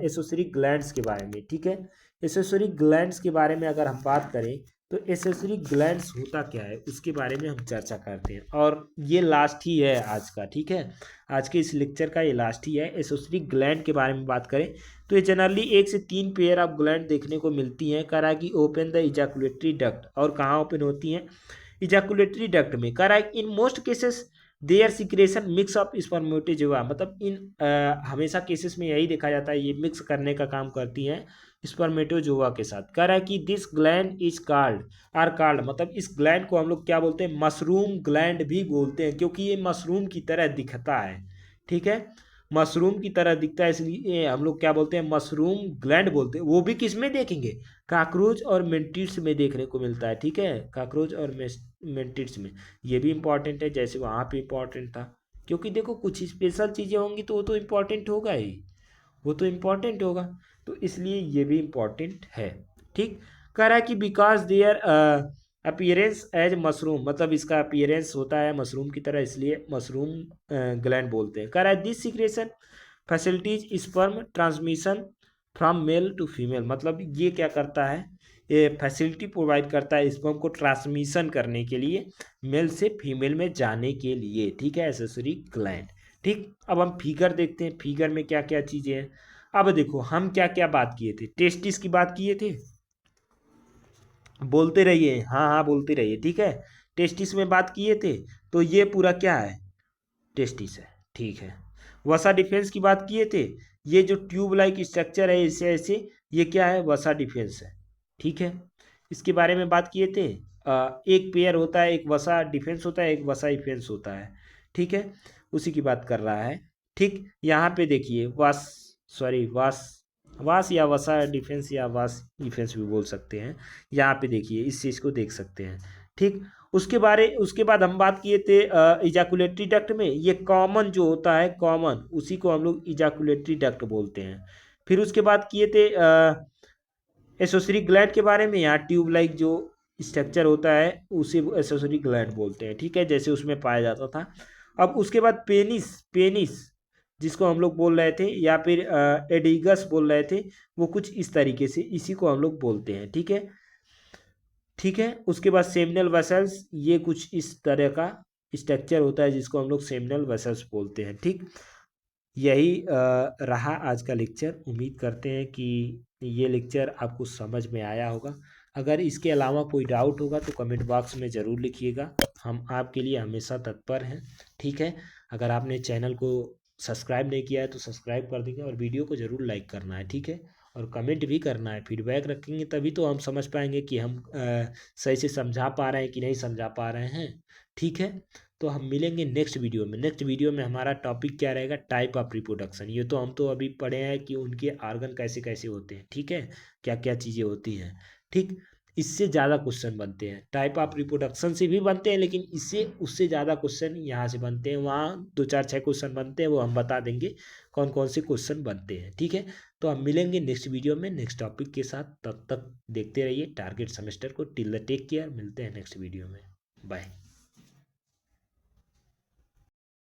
एसोसरी ग्लैंड्स के बारे में, ठीक है। एसोसरी ग्लैंड्स के बारे में अगर हम बात करें तो एसेसरी ग्लैंड्स होता क्या है उसके बारे में हम चर्चा करते हैं, और ये लास्ट ही है आज का, ठीक है, आज के इस लेक्चर का ये लास्ट ही है। एसेसरी ग्लैंड के बारे में बात करें तो ये जनरली 1 से 3 पेयर ऑफ ग्लैंड देखने को मिलती हैं। कह रहा है कि ओपन द इजैकुलेटरी डक्ट, और कहाँ ओपन होती हैं, इजैकुलेटरी डक्ट में। कह रहा है in most cases there secretion mix of spermatozoa, मतलब इन हमेशा केसेस में यही देखा जाता है, ये मिक्स करने का काम करती हैं स्पर्मेटोजोआ के साथ। कह रहा है कि this gland is called are called, मतलब इस ग्लैंड को हम लोग क्या बोलते हैं, मशरूम ग्लैंड भी बोलते हैं, क्योंकि ये मशरूम की तरह दिखता है, ठीक है, मशरूम की तरह दिखता है, इसलिए हम लोग क्या बोलते हैं, मशरूम ग्लैंड बोलते हैं। वो भी किस में देखेंगे, काकरोच और मेंटिड्स में देखने को मिलता है, ठीक है, काकरोच और मेंटिड्स में। ये भी इंपॉर्टेंट है जैसे वहाँ पे इंपॉर्टेंट था, क्योंकि देखो कुछ स्पेशल चीज़ें होंगी तो वो तो इम्पोर्टेंट होगा ही, वो तो इम्पोर्टेंट होगा, तो इसलिए ये भी इम्पोर्टेंट है, ठीक। कह रहा है कि because their appearance as mushroom, मतलब इसका अपीयरेंस होता है मशरूम की तरह, इसलिए मशरूम ग्लैंड बोलते हैं। कह रहा है this secretion facilitates sperm transmission from male to female, मतलब ये क्या करता है, ये फैसिलिटी प्रोवाइड करता है स्पर्म को ट्रांसमिशन करने के लिए मेल से फीमेल में जाने के लिए, ठीक है, एसेसरी ग्लैंड, ठीक। अब हम फिगर देखते हैं, फिगर में क्या क्या चीज़ें हैं। अब देखो हम क्या क्या बात किए थे, टेस्टिस की बात किए थे, बोलते रहिए, हाँ हाँ बोलते रहिए, ठीक है, टेस्टिस में बात किए थे, तो ये पूरा क्या है, टेस्टिस है, ठीक है। वसा डिफेंस की बात किए थे, ये जो ट्यूब लाइक स्ट्रक्चर है ऐसे ऐसे, ये क्या है, वसा डिफेंस है, ठीक है। इसके बारे में बात किए थे, एक पेयर होता है, एक वसा डिफेंस होता है, एक वसा डिफेंस होता है, ठीक है, उसी की बात कर रहा है, ठीक। यहाँ पे देखिए वास, सॉरी वास, वास या वसा डिफेंस या वास डिफेंस भी बोल सकते हैं। यहाँ पे देखिए इस चीज़ को देख सकते हैं, ठीक। उसके बाद हम बात किए थे इजैकुलेटरी डक्ट में, ये कॉमन जो होता है, कॉमन, उसी को हम लोग इजैकुलेटरी डक्ट बोलते हैं। फिर उसके बाद किए थे एसोसरी ग्लैंड के बारे में, यहाँ ट्यूब लाइक जो स्ट्रक्चर होता है उसे एसोसरी ग्लैंड बोलते हैं, ठीक है, जैसे उसमें पाया जाता था। अब उसके बाद पेनिस, पेनिस जिसको हम लोग बोल रहे थे, या फिर एडिगस बोल रहे थे, वो कुछ इस तरीके से, इसी को हम लोग बोलते हैं। ठीक है, ठीक है। उसके बाद सेमिनल वेसल्स, ये कुछ इस तरह का स्ट्रक्चर होता है जिसको हम लोग सेमिनल वेसल्स बोलते हैं। ठीक, यही रहा आज का लेक्चर। उम्मीद करते हैं कि ये लेक्चर आपको समझ में आया होगा। अगर इसके अलावा कोई डाउट होगा तो कमेंट बॉक्स में ज़रूर लिखिएगा, हम आपके लिए हमेशा तत्पर हैं। ठीक है, अगर आपने चैनल को सब्सक्राइब नहीं किया है तो सब्सक्राइब कर देंगे, और वीडियो को ज़रूर लाइक करना है। ठीक है, और कमेंट भी करना है, फीडबैक रखेंगे तभी तो हम समझ पाएंगे कि हम सही से समझा पा रहे हैं कि नहीं समझा पा रहे हैं। ठीक है, तो हम मिलेंगे नेक्स्ट वीडियो में। नेक्स्ट वीडियो में हमारा टॉपिक क्या रहेगा, टाइप ऑफ रिप्रोडक्शन। ये तो हम तो अभी पढ़े हैं कि उनके आर्गन कैसे कैसे होते हैं, ठीक है, क्या क्या चीज़ें होती हैं। ठीक, इससे ज़्यादा क्वेश्चन बनते हैं, टाइप ऑफ रिप्रोडक्शन से भी बनते हैं, लेकिन इससे उससे ज़्यादा क्वेश्चन यहाँ से बनते हैं। वहाँ 2 4 6 क्वेश्चन बनते हैं, वो हम बता देंगे कौन कौन से क्वेश्चन बनते हैं। ठीक है, तो हम मिलेंगे नेक्स्ट वीडियो में नेक्स्ट टॉपिक के साथ। तब तक देखते रहिए टारगेट सेमेस्टर को। टिल द टेक केयर, मिलते हैं नेक्स्ट वीडियो में। बाय।